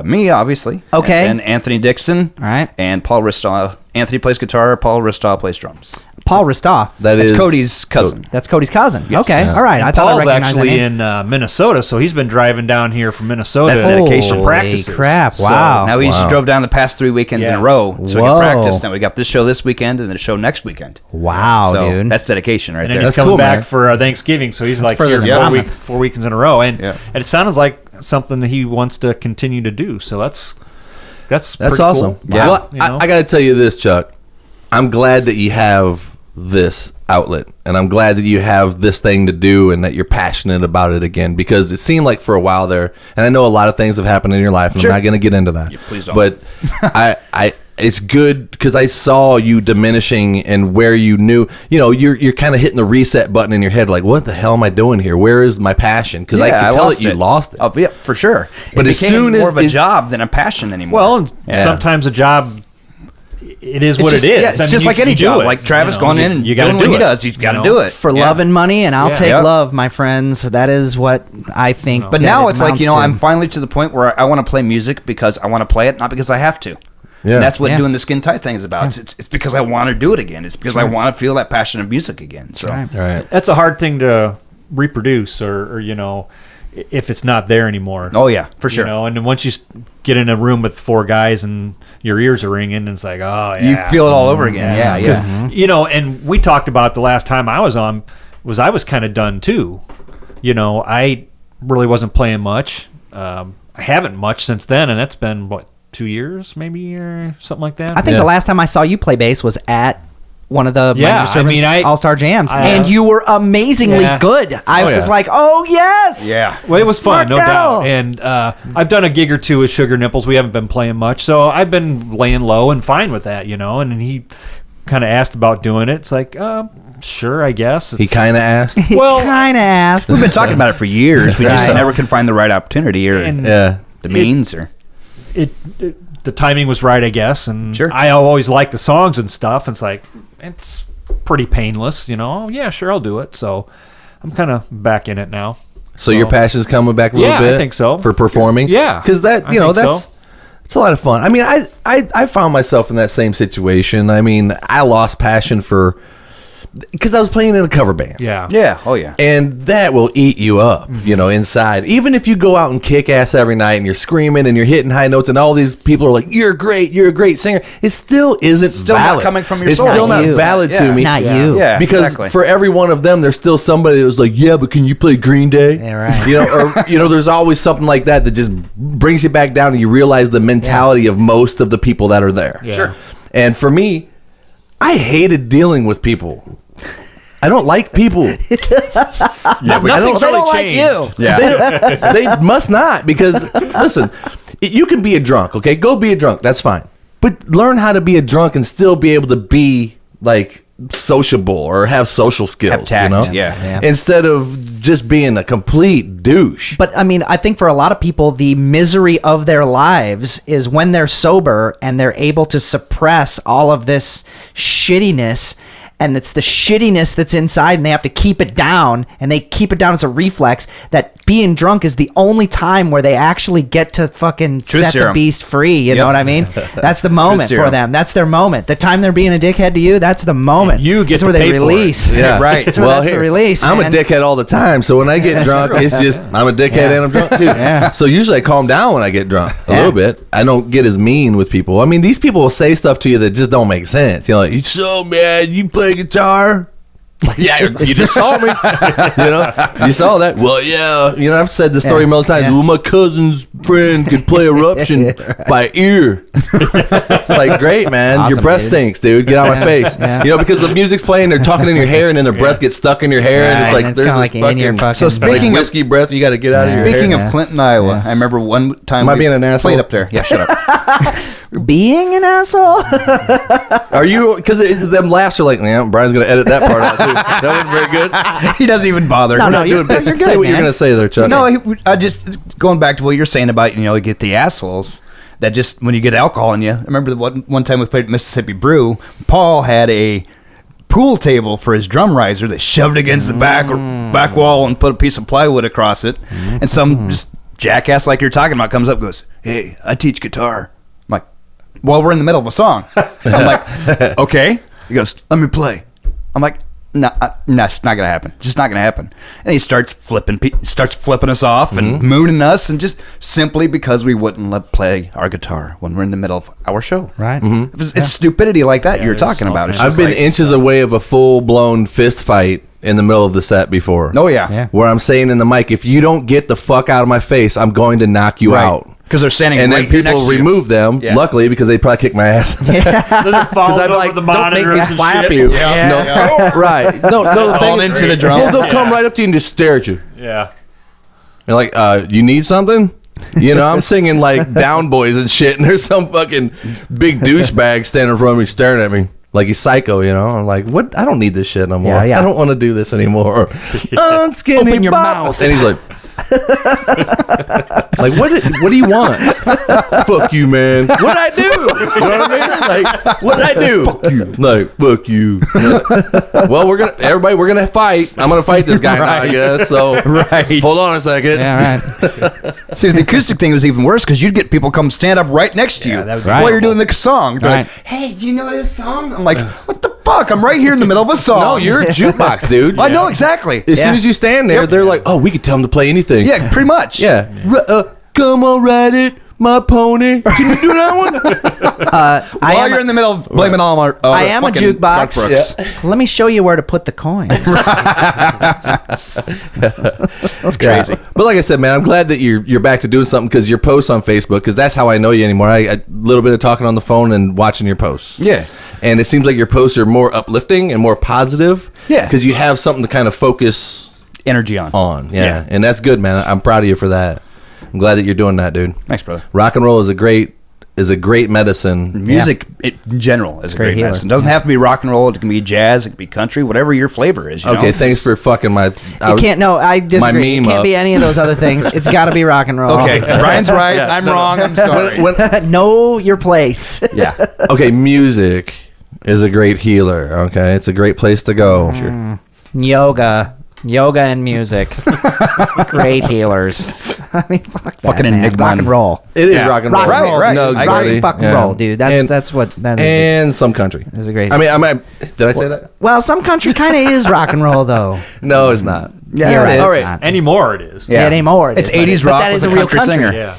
me obviously. Okay. And Anthony Dixon. All right. And Paul Ristaw. Anthony plays guitar. Paul Ristaw plays drums. Paul Ristaw. That's Is Cody's cousin. That's Cody's cousin. Yes. Okay. Yeah. All right. I thought I Paul's recognized that actually name. in Minnesota, so he's been driving down here from Minnesota. That's dedication. for Holy practices. crap. So- Wow. Now we just drove down the past 3 weekends in a Yeah. row, so we Whoa. can practice. Now we got this show this weekend and then a show next weekend. Wow, so dude. that's dedication right And then there. he's That's coming cool, back man. for Thanksgiving, so he's like further here than 4 weekends in a row, and Yeah. and it sounded like something that he wants to continue to do. So that's pretty awesome. Cool. Yeah. Well, You know? I got to tell you this, Chuck. I'm glad that you have this outlet, and I'm glad that you have this thing to do, and that you're passionate about it again. Because it seemed like for a while there, and I know a lot of things have happened in your life, and Sure. I'm not going to get into that. please don't. But it's good because I saw you diminishing, and where you knew, you're kind of hitting the reset button in your head, like, what the hell am I doing here? Where is my passion? Because I could tell that you lost it. Oh, yeah, for sure. But it as became soon more as of a job than a passion anymore. Well, and Yeah. sometimes a job, it is what just, it is. Yeah, it's I mean, just like any do job. it, Like Travis you know, going in and you gotta doing do what he it, does. You got to know? do it. For Yeah. love and money, and I'll Yeah. take Yep. love, my friends. That is what I think. But that now it it's like, amounts to. I'm finally to the point where I want to play music because I want to play it, not because I have to. Yeah. And that's what Yeah. doing the Skin Tight thing is about. It's because I want to do it again. It's because I want to feel that passion of music again. So Right. All right. That's a hard thing to reproduce, or if it's not there anymore. Oh yeah, for sure. And then once you get in a room with 4 guys and your ears are ringing, and it's like, oh yeah, You feel it all over again. Yeah, yeah. 'Cause, and we talked about the last time I was on, I was kind of done too. I really wasn't playing much. I haven't much since then, and that's been 2 years maybe, or something like that. I think Yeah. the last time I saw you play bass was at one of the Yeah, Disturbance I mean, All-Star Jams, I- and you were amazingly Yeah. good. I Oh, was yeah. like, oh, yes. Yeah. Well, it was fun, no Markel. doubt. And I've done a gig or two with Sugar Nipples. We haven't been playing much, so I've been laying low and fine with that, And then he kind of asked about doing it. It's like, sure, I guess. He kind of asked. Well, kind of asked. We've been talking about it for years. We just Right. never can find the right opportunity or And- Yeah. the means or. the timing was right, I guess. And Sure. I always like the songs and stuff. And it's like, it's pretty painless, Oh, yeah, sure, I'll do it. So I'm kind of back in it now. So your passion's coming back a little Yeah, bit. I think so. For performing. Yeah, because that I think that's so. it's a lot of fun. I mean, I found myself in that same situation. I mean, I lost passion because I was playing in a cover band. Yeah. Yeah. Oh yeah. And that will eat you up, inside. Even if you go out and kick ass every night and you're screaming and you're hitting high notes and all these people are like, you're a great singer. It still isn't still not valid. coming from your It's soul. still Not not you. valid Yeah. to It's me. not you. Yeah. Because exactly. for every one of them, there's still somebody that was like, yeah, but can you play Green Day? Yeah, right. Or, there's always something like that just brings you back down and you realize the mentality of most of the people that are there. Yeah. Sure. And for me, I hated dealing with people. I don't like people. Yeah, I don't- They don't like you. yeah. They must not, because listen, you can be a drunk, okay? Go be a drunk. That's fine. But learn how to be a drunk and still be able to be like sociable or have social skills, Have tact, yeah. Instead of just being a complete douche. But I mean, I think for a lot of people, the misery of their lives is when they're sober and they're able to suppress all of this shittiness and it's the shittiness that's inside, and they have to keep it down, and they keep it down as a reflex. That being drunk is the only time where they actually get to fucking set the beast free. You know what I mean? That's the moment for them. That's their moment. The time they're being a dickhead to you, that's the moment. You get that's to where they pay for release. Yeah, right. That's where that's the release. I'm man. a dickhead all the time, so when I get drunk, it's just I'm a dickhead and I'm drunk too. Yeah. So usually I calm down when I get drunk a little bit. I don't get as mean with people. I mean, these people will say stuff to you that just don't make sense. You know, like, you so mad, you play guitar? Yeah, you just saw me. You know, you saw that. Well, yeah. You know, I've said the story many times. Well, my cousin's friend could play Eruption by ear. It's like, great, man. Awesome, your breath stinks, dude. Get out of my face. Yeah. You know, because the music's playing, they're talking in your hair, and then their breath gets stuck in your hair, and it's like it's there's kinda this like in your fucking So speaking like of whiskey breath, you got to get out of your hair. Speaking of Clinton, Iowa, I remember one time Am I being an asshole? played up there. Yeah, shut up. being an asshole. Are you? Because them laughs are like, yeah, Brian's going to edit that part out too. That wasn't very good. He doesn't even bother. No, you're Say good, what you're man. going to say there, Chuck. No, I just going back to what you're saying about, you know, you get the assholes that just when you get alcohol in you. I remember the one time we played at Mississippi Brew, Paul had a pool table for his drum riser that shoved against the back wall and put a piece of plywood across it, and some just jackass like you're talking about comes up and goes, "Hey, I teach guitar." I'm like, well, we're in the middle of a song. I'm like, okay. He goes, "Let me play." I'm like, no, it's not gonna happen. Just not gonna happen. And he starts flipping us off and mooning us, and just simply because we wouldn't let play our guitar when we're in the middle of our show. Right. It's stupidity like that you're talking about. It's I've just been like- inches away of a full-blown fist fight in the middle of the set before. Oh yeah. Where I'm saying in the mic, if you don't get the fuck out of my face, I'm going to knock you out. Because they're standing And right then here next people to you. remove them, Yeah. luckily, because they probably kick my ass. Then they're falling I'm over like, the don't make monitors me and slap shit. you. Yeah. No, right. No, the thing Falling is- into the drums. Well, they'll come right up to you and just stare at you. Yeah. You're like, you need something? You know, I'm singing like Down Boys and shit, and there's some fucking big douchebag standing in front of me staring at me like he's psycho, you know? I'm like, what? I don't need this shit no more. Yeah, yeah. I don't want to do this anymore. Unskinny Open your bop. mouth. And he's like, like, what do you want? Fuck you, man. What'd I do? You know what I mean? It's like, what'd I do? Fuck you. Like, fuck you. Well, we're gonna fight. I'm gonna fight this guy now, I guess. So Right. hold on a second. Yeah, right. See, the acoustic thing was even worse because you'd get people come stand up right next to you that would be while you're horrible. doing the song. They're Right. like, "Hey, do you know this song?" I'm like, "What the fuck? I'm right here in the middle of a song." No, you're a jukebox, dude. I know exactly. As soon as you stand there, they're like, "Oh, we could tell him to play anything." Yeah, pretty much. yeah. Come on, ride it, my pony. Can you do that one? While you're in the middle of blaming all our, I am a fucking jukebox. Garth Brooks. Let me show you where to put the coins. That's crazy. But like I said, man, I'm glad that you're back to doing something because your posts on Facebook, because that's how I know you anymore. A little bit of talking on the phone and watching your posts. Yeah. And it seems like your posts are more uplifting and more positive. Yeah. Because you have something to kind of focus Energy on. on. Yeah. And that's good, man. I'm proud of you for that. I'm glad that you're doing that, dude. Thanks, brother. Rock and roll is a great medicine. Music in general is a great healer. medicine. It doesn't have to be rock and roll. It can be jazz. It can be country. Whatever your flavor is. You know? Okay, thanks for fucking my. You can't. No, I disagree. It meme can't up. be any of those other things. It's got to be rock and roll. Okay, Brian's right. I'm wrong. I'm sorry. Know your place. Yeah. Okay, music is a great healer. Okay, it's a great place to go. Sure. Yoga and music. Great healers. I mean, fuck that, Fucking man. enigma. Rock and roll. It is Yeah. rock and roll. Rock and roll. Right. No, I Rock buddy. and fucking Yeah. roll, dude. That's what that is. And some country. Is a great. I mean, did I say that? Well, some country kind of is rock and roll, though. No, it's not. Yeah, You're it right. is. All right. It's not. Anymore it is. Yeah, anymore. It's but 80s but rock that with is a a real country singer. Yeah.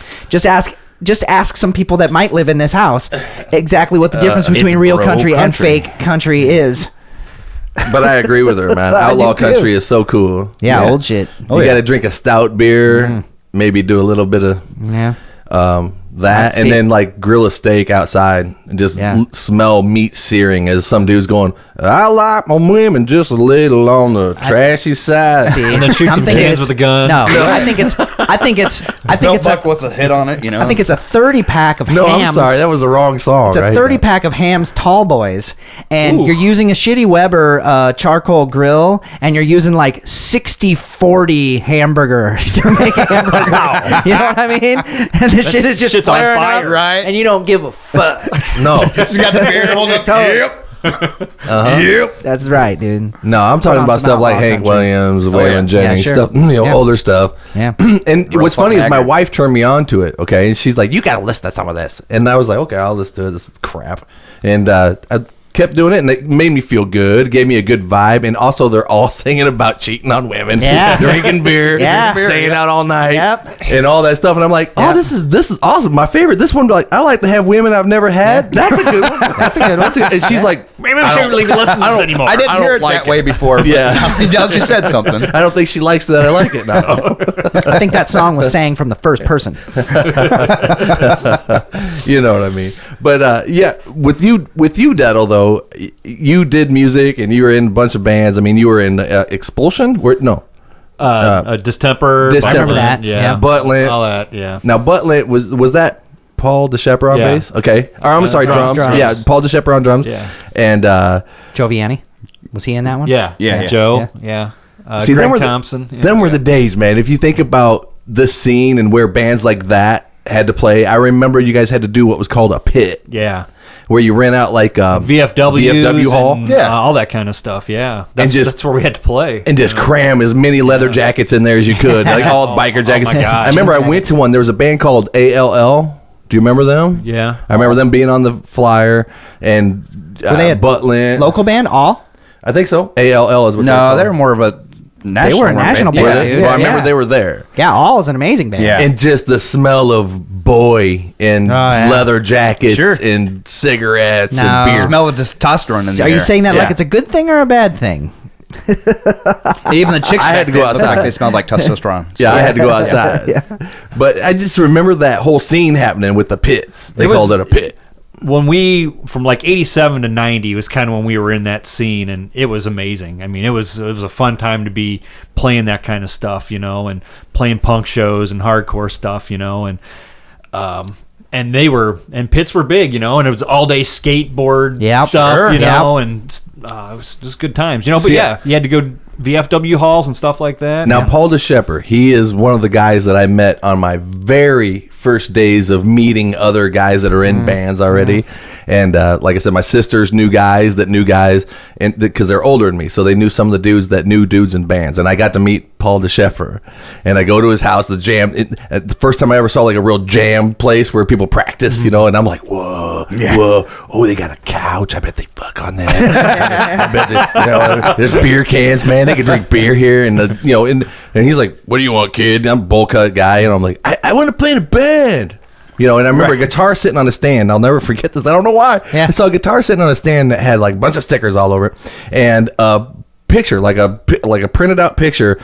Just ask some people that might live in this house exactly what the difference between real bro country and country. fake country is. But I agree with her, man. I do Outlaw too. country is so cool. Yeah, old shit. You got to drink a stout beer, maybe do a little bit of Yeah. that, See- and then like grill a steak outside and just Yeah. smell meat searing as some dude's going, I like my women just a little on the trashy side. See, And then shoot I'm some thinking cans it's- with a gun. No, I think it's buck with a hit on it. You know. I think it's a 30 pack of No, hams. I'm sorry. That was the wrong song. It's a right? 30 pack of Ham's Tall Boys, and you're using a shitty Weber charcoal grill, and you're using like 60-40 hamburger to make a hamburger. You know what I mean? And the shit is just Shit's on flaring fire, up, right? And you don't give a fuck. No. He's got the beer holding up. Yep. Yep. That's right, dude. No, I'm talking on about some stuff like outlaw Hank country. Williams, Waylon Jennings, sure. stuff, older stuff. Yeah. And Real what's funny is my haggard. wife turned me on to it, okay? And she's like, you got to listen to some of this. And I was like, okay, I'll listen to it. This is crap. And I kept doing it, and it made me feel good, gave me a good vibe. And also, they're all singing about cheating on women, drinking beer, staying out all night, and all that stuff. And I'm like, oh, this is awesome. My favorite. This one, like, I like to have women I've never had. That's a good one. That's a good one. And she's like, maybe we shouldn't even listen to this anymore. I didn't hear it like that way before. But now she said something. I don't think she likes that I like it now. I think that song was sang from the first person. You know what I mean? But yeah, with you, Detl, though, you did music and you were in a bunch of bands. I mean, you were in Expulsion. Distemper. Distemper. I remember that. Yeah. Buttlant. All that. Yeah. Now, Buttlant was that Paul DeShepard on bass? Okay. Or I'm sorry, drums. Yeah, Paul DeShepard on drums. Yeah. And Joe Vianney, was he in that one? Yeah. Joe. Yeah. see, Greg them were Thompson. them were the days, man. If you think about the scene and where bands like that had to play, I remember you guys had to do what was called a pit. Yeah. Where you rent out like VFW hall, and, all that kind of stuff. Yeah, that's where we had to play, and just cram as many leather jackets in there as you could, like all biker jackets. Oh my gosh. I remember I went to one. There was a band called ALL. Do you remember them? Yeah, I remember them being on the flyer, and Were they a Buttlant. local band? All? I think so. ALL is what No, they were more of a national. They were a national band. Were they? dude. Well, I remember they were there. Yeah, All is an amazing band. Yeah. And just the smell of boy and leather jackets and cigarettes and beer. Smell of testosterone in the Are air. you saying that like it's a good thing or a bad thing? Even the chicks I had to go outside. They smelled like testosterone. Yeah, I had to go outside. But I just remember that whole scene happening with the pits. They called it a pit. When we from like 87 to 90 was kind of when we were in that scene, and it was amazing. I mean, it was a fun time to be playing that kind of stuff, and playing punk shows and hardcore stuff, and pits were big, and it was all day skateboard stuff, and it was just good times, But you had to go VFW halls and stuff like that. Now, Paul DeShepard, he is one of the guys that I met on my very first days of meeting other guys that are in bands already. And like I said, my sisters knew guys, and because they're older than me, so they knew some of the dudes that knew dudes in bands. And I got to meet Paul DeShepard, and I go to his house, the jam. The first time I ever saw like a real jam place where people practice, and I'm like, whoa, oh, they got a couch. I bet they fuck on that. I bet there's beer cans, man. They can drink beer here, and and he's like, what do you want, kid? I'm a bowl cut guy, and I'm like, I want to play in a band. And I remember a guitar sitting on a stand. I'll never forget this. I don't know why. Yeah. I saw a guitar sitting on a stand that had like a bunch of stickers all over it, and a picture, like a printed out picture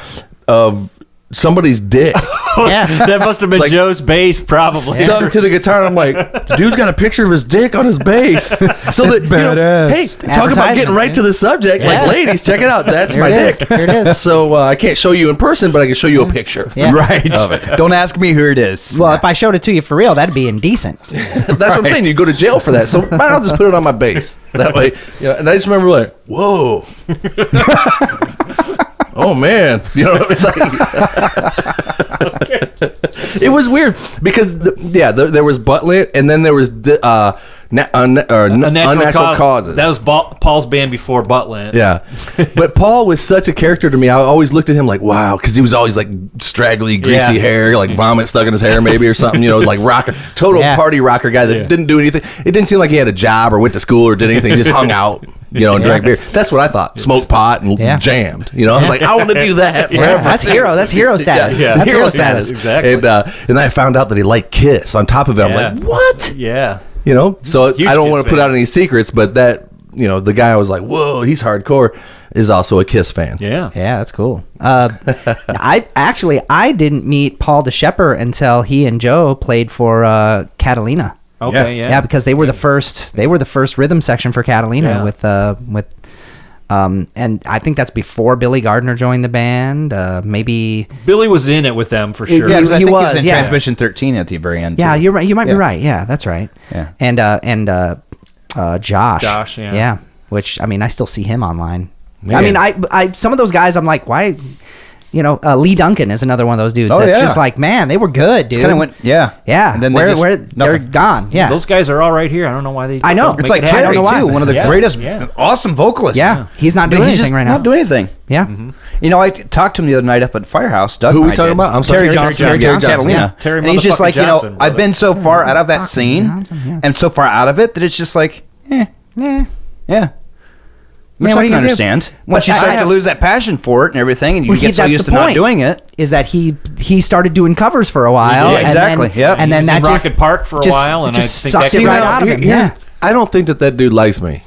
of somebody's dick. That must have been Like, Joe's bass, probably. Stuck to the guitar, and I'm like, the dude's got a picture of his dick on his bass. So that badass. Hey, talk about getting right to the subject. Like, ladies, check it out. That's my dick. Here it is. So I can't show you in person, but I can show you a picture. Yeah. Right. Of it. Don't ask me who it is. Well, if I showed it to you for real, that'd be indecent. That's what I'm saying. You go to jail for that. So I'll just put it on my bass. That way, and I just remember like, whoa. Oh man, it's like it was weird because there was Buttlant, and then there was Unnatural Causes. That was Paul's band before Buttlant. Yeah, but Paul was such a character to me. I always looked at him like, wow, because he was always like straggly, greasy hair, like vomit stuck in his hair maybe or something. Like total party rocker guy that didn't do anything. It didn't seem like he had a job or went to school or did anything. He just hung out. And drank beer. That's what I thought. Smoked pot and jammed. I was like, I want to do that forever. That's hero status. Yeah. That's hero status. Exactly. And then I found out that he liked Kiss. On top of it, I'm like, what? Yeah. So Huge I don't Kiss want to put fan. out any secrets, but that, the guy I was like, whoa, he's hardcore, is also a Kiss fan. Yeah. Yeah, that's cool. I didn't meet Paul DeShepard until he and Joe played for Catalina. Okay, Yeah, because they were the first rhythm section for Catalina with and I think that's before Billy Gardner joined the band. Maybe Billy was in it with them for sure. Yeah, I think he was, was in yeah. Transmission 13 at the very end. Yeah, too. you're right. You might be right. Yeah, that's right. Yeah. And Josh. Josh, yeah. Yeah. Which I still see him online. Man. I some of those guys I'm like, why? Lee Duncan is another one of those dudes. Oh, that's yeah. just like, man, they were good, dude. Kind of went, yeah. And then they're gone. Yeah, those guys are all right here. I don't know why they. I know. It's like Terry, too. One of the greatest, awesome vocalists. Yeah, he's not doing anything right now. Not doing anything. Yeah. Mm-hmm. I talked to him the other night up at Firehouse. Doug Who and we I talking did. about? I'm sorry, Terry Johnson. Terry Johnson. Catalina. Terry and he's just like, Johnson, I've been so far out of that scene and so far out of it that it's just like, yeah. Which I can understand. Once you start to lose that passion for it and everything, and you get so used to not doing it, is that he started doing covers for a while. Yeah, exactly. And then that in Rocket Park for a while, and I think sucks it right out of him. Yeah. I don't think that dude likes me.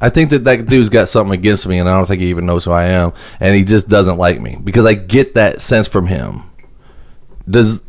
I think that dude's got something against me, and I don't think he even knows who I am, and he just doesn't like me because I get that sense from him.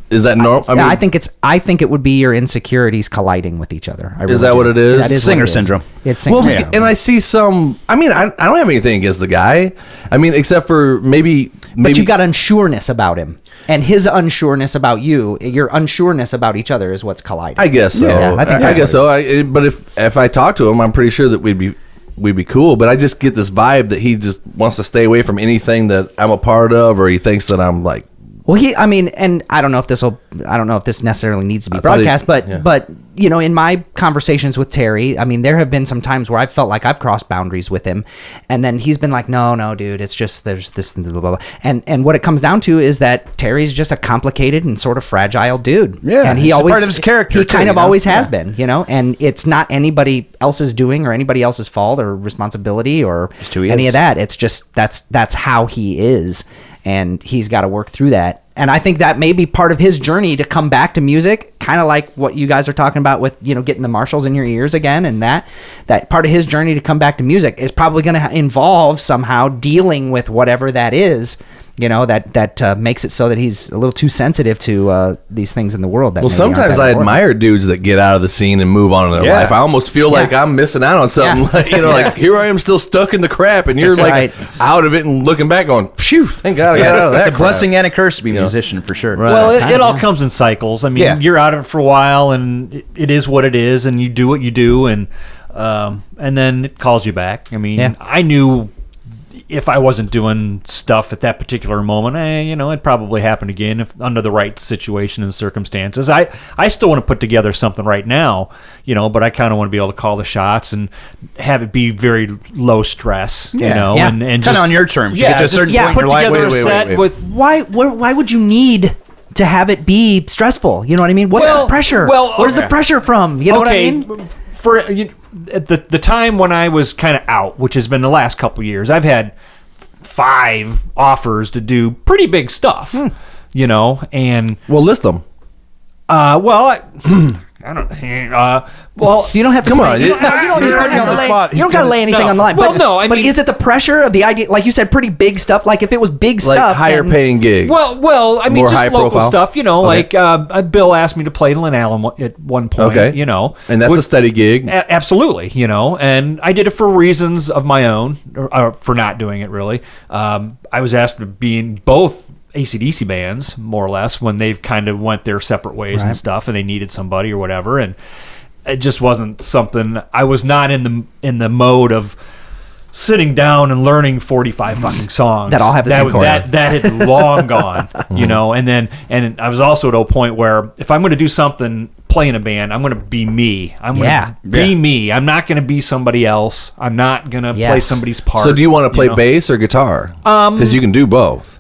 Is that normal? I think it would be your insecurities colliding with each other. Is that what it is? That is Singer syndrome. It's singer syndrome. And I see some. I don't have anything against the guy. Except for maybe. But you've got unsureness about him, and his unsureness about you. Your unsureness about each other is what's colliding. I guess so. Yeah, I guess so. But if I talk to him, I'm pretty sure that we'd be cool. But I just get this vibe that he just wants to stay away from anything that I'm a part of, or he thinks that I'm like. Well, and I don't know if this necessarily needs to be broadcast, but in my conversations with Terry, there have been some times where I felt like I've crossed boundaries with him, and then he's been like, no, dude, it's just there's this blah, blah, blah. And what it comes down to is that Terry's just a complicated and sort of fragile dude. Yeah, and he always part of his character. He kind of always has been, and it's not anybody else's doing or anybody else's fault or responsibility or any of that. It's just that's how he is. And he's got to work through that. And I think that may be part of his journey to come back to music, kind of like what you guys are talking about with, getting the Marshalls in your ears again. And that part of his journey to come back to music is probably going to involve somehow dealing with whatever that is, that makes it so that he's a little too sensitive to these things in the world. That sometimes I admire dudes that get out of the scene and move on in their life. I almost feel like I'm missing out on something. Yeah. Like here I am still stuck in the crap, and you're like out of it and looking back going, phew, thank God I got out of that. It's a blessing and a curse to be a musician for sure. Right. Well, it all comes in cycles. You're out of it for a while, and it is what it is, and you do what you do, and then it calls you back. I knew if I wasn't doing stuff at that particular moment, it'd probably happen again if under the right situation and circumstances. I still want to put together something right now, but I kind of want to be able to call the shots and have it be very low stress, and kind just of on your terms. You get to a certain point in your life. Put together a set with why would you need to have it be stressful? You know what I mean? What's the pressure? Where's the pressure from? You know what I mean? For at the time when I was kind of out, which has been the last couple of years, I've had 5 offers to do pretty big stuff, and list them. I don't. You don't have to. Come on, you don't got to lay anything on the line. But is it the pressure of the idea? Like you said, pretty big stuff. Like if it was big stuff, higher paying gigs. Just local profile stuff. Like Bill asked me to play Lynn Allen at one point. Okay. And that's a steady gig. Absolutely. And I did it for reasons of my own, or for not doing it really. I was asked to be in both AC/DC bands, more or less, when they've kind of went their separate ways and stuff, and they needed somebody or whatever, and it just wasn't something. I was not in the mode of sitting down and learning 45 fucking songs that all have the same chords. That had long gone, and I was also at a point where if I'm going to do something, play in a band, I'm going to be me. I'm going to be me. I'm not going to be somebody else. I'm not going to play somebody's part. So do you want to play bass or guitar? Because you can do both.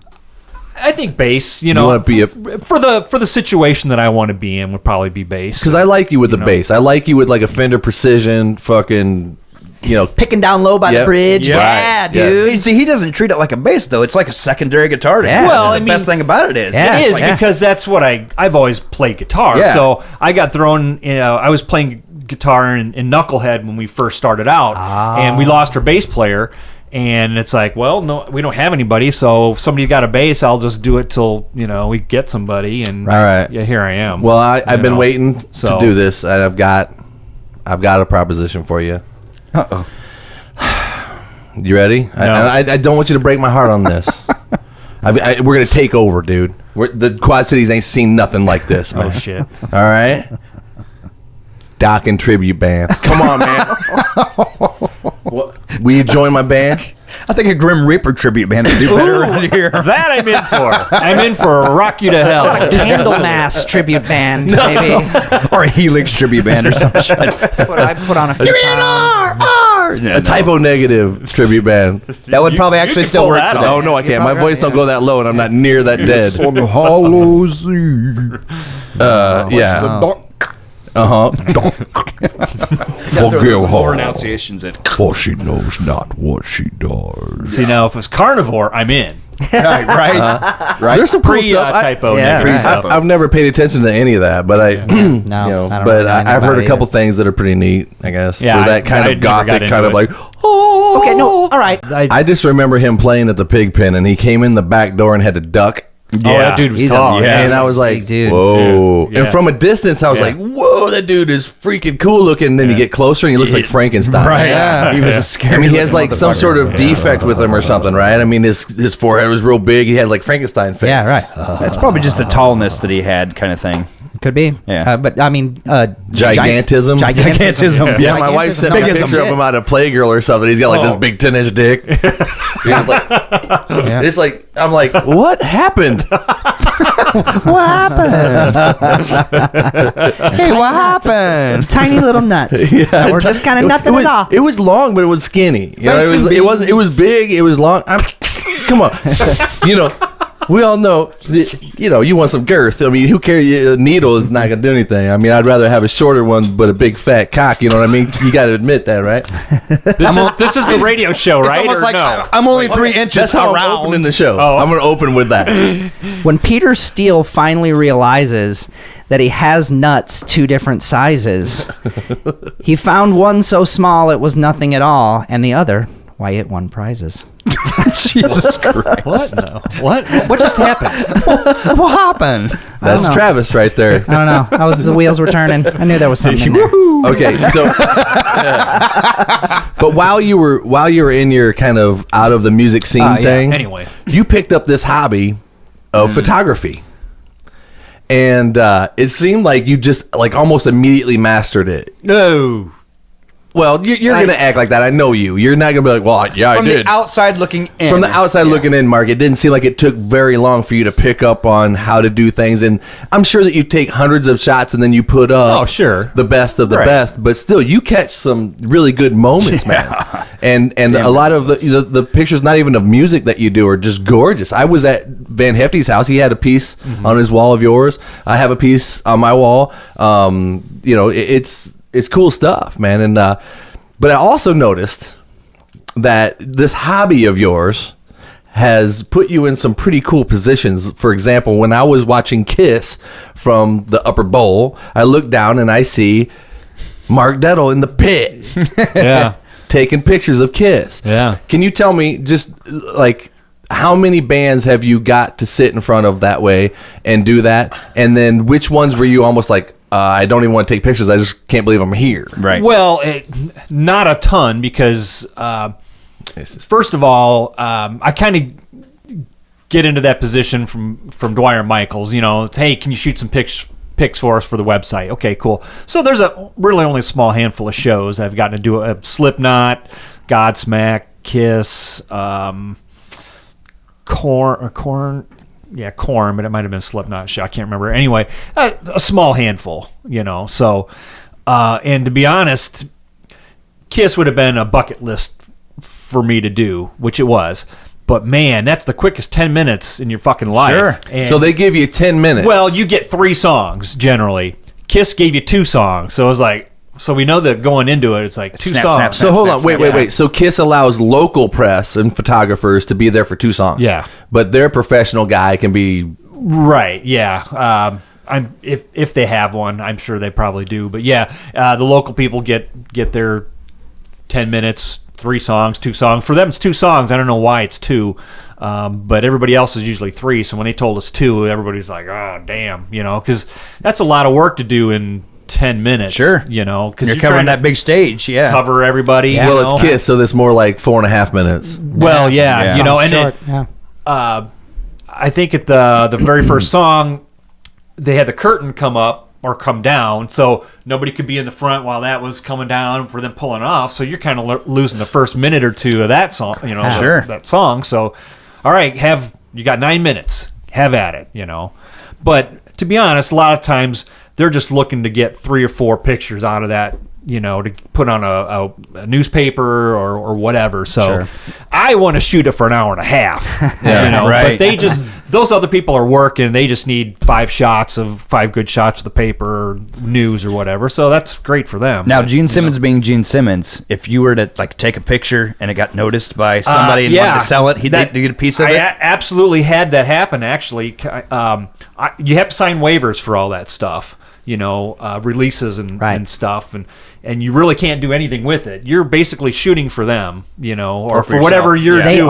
I think bass, you want to be for the situation that I want to be in would probably be bass. Because I like you with the bass. I like you with like a Fender Precision, fucking, picking down low by the bridge. Yeah, dude. Yes. See, he doesn't treat it like a bass though. It's like a secondary guitar to him. Well, the best thing about it is. It is because that's what I've always played guitar. Yeah. So I got thrown. I was playing guitar in Knucklehead when we first started out, and we lost our bass player. And it's like, well, no, we don't have anybody, so if somebody got a bass, I'll just do it till, we get somebody, and here I am. Well, I've been waiting to do this, and I've got a proposition for you. Uh-oh. You ready? No. I don't want you to break my heart on this. We're going to take over, dude. The Quad Cities ain't seen nothing like this, man. Oh, shit. All right? Doc and Tribute Band. Come on, man. Will you join my band? I think a Grim Reaper tribute band would do better around here. That I'm in for. I'm in for a Rock You to Hell. Candlemass tribute band, maybe. Or a Helix tribute band or some shit. I put on a few songs. A Typo Negative tribute band. That would probably actually still pull work that today. off. Oh no, I can't. My voice don't go that low, and I'm not near that dead. On the Hallows Eve. Yeah. Forgive More her, pronunciations in. for she knows not what she does. See, now if it's Carnivore, I'm in. Right. There's some cool stuff. Typo. Yeah, negative right. stuff. I've never paid attention to any of that, but I, No, I don't know anything I've heard about a it couple either. things that are pretty neat. I guess Yeah, for that kind I of never got gothic into kind of it. like. Oh, Okay, no, all right. I just remember him playing at the pig pen, and he came in the back door and had to duck. Oh, that dude was He's a- tall. yeah. And I was like, Big dude. whoa. Yeah. And from a distance, I was Yeah. like, whoa, that dude is freaking cool looking. And then you get closer and he looks like Frankenstein. Right. Yeah. He was a scary. I mean, he has like some motherfucker. sort of defect with him or something, right? I mean, his forehead was real big. He had like Frankenstein face. Yeah, right. That's probably just the tallness that he had, kind of thing. Could be. Yeah. But I mean, Gigantism. Gigantism. Yeah, my wife sent me a Gigantism. picture of him out of Playgirl or something. He's got like this big 10-inch dick. It's like, I'm like, what happened? What happened? Hey, what happened? Tiny little nuts. Yeah, Or just kind of nothing it was, at all. It was long, but it was skinny. You know, it was big. It was long. Come on, you know. We all know, you know, you want some girth. I mean, who cares? A needle is not going to do anything. I mean, I'd rather have a shorter one, but a big fat cock. You know what I mean? You got to admit that, right? This is the radio show, right? Almost Or like no? I'm only 3 inches That's how I'm around. opening the show. Oh. I'm going to open with that. When Peter Steele finally realizes that he has nuts 2 different sizes, he found one so small it was nothing at all, and the other, why it won prizes. Jesus Christ. What? No. What just happened? What happened? That's know. Travis right there. I don't know. The wheels were turning. I knew there was something in there. Okay, so but while you were in your kind of out of the music scene Yeah, thing, anyway. you picked up this hobby of photography. And it seemed like you just like almost immediately mastered it. No. Well, you're going to act like that. I know you. You're not going to be like, well, yeah, From I did. the outside looking in. From the outside looking in, Mark, it didn't seem like it took very long for you to pick up on how to do things. And I'm sure that you take hundreds of shots and then you put up Oh, sure. the best of the Right. best. But still, you catch some really good moments, man. And a lot of the pictures, not even of music that you do, are just gorgeous. I was at Van Hefty's house. He had a piece on his wall of yours. I have a piece on my wall. You know, it's cool stuff, man. And but I also noticed that this hobby of yours has put you in some pretty cool positions. For example, when I was watching Kiss from the upper bowl, I look down and I see Mark Detl in the pit Yeah. taking pictures of Kiss. Yeah. Can you tell me just like how many bands have you got to sit in front of that way and do that? And then which ones were you almost like, I don't even want to take pictures. I just can't believe I'm here. Right. Well, not a ton because, first of all, I kind of get into that position from Dwyer Michaels. You know, it's, hey, can you shoot some pics for us for the website? Okay, cool. So there's really only a small handful of shows I've gotten to do. Slipknot, Godsmack, Kiss, Korn. Yeah, Korn, but it might have been Slipknot show. I can't remember. Anyway, a small handful, you know. So, and to be honest, Kiss would have been a bucket list for me to do, which it was. But man, that's the quickest 10 minutes in your fucking life. Sure. And, So they give you 10 minutes. well, you get 3 songs generally. Kiss gave you 2 songs, so it was like, so we know that going into it, it's like 2 Snap, songs. snap, So hold on, Snap, wait. So Kiss allows local press and photographers to be there for 2 songs. Yeah. But their professional guy can be. Right. Yeah. If they have one, I'm sure they probably do. But yeah, the local people get their 10 minutes, 3 songs, 2 songs. For them, it's 2 songs. I don't know why it's 2, but everybody else is usually 3. So when they told us 2, everybody's like, "Oh, damn," you know, because that's a lot of work to do in 10 minutes. Sure. You know, because You're covering that big stage, yeah. cover everybody. Yeah. you Well, know? it's Kiss, so that's more like 4.5 minutes. Well, yeah, Yeah. you know, and Short, it, yeah. I think at the very first song, they had the curtain come up or come down, so nobody could be in the front while that was coming down for them pulling off. So you're kind of losing the first minute or two of that song, that song. So, all right, you got 9 minutes, have at it, But to be honest, a lot of times they're just looking to get 3 or 4 pictures out of that, to put on a newspaper or whatever. So I want to shoot it for an hour and a half, right. But those other people are working. They just need 5 good shots of the paper or news or whatever. So that's great for them. Now, Gene Simmons being Gene Simmons, if you were to take a picture and it got noticed by somebody and wanted to sell it, he'd get a piece of it? I absolutely had that happen, actually. You have to sign waivers for all that stuff. Releases and stuff, and you really can't do anything with it. You're basically shooting for them, or for whatever you're doing. They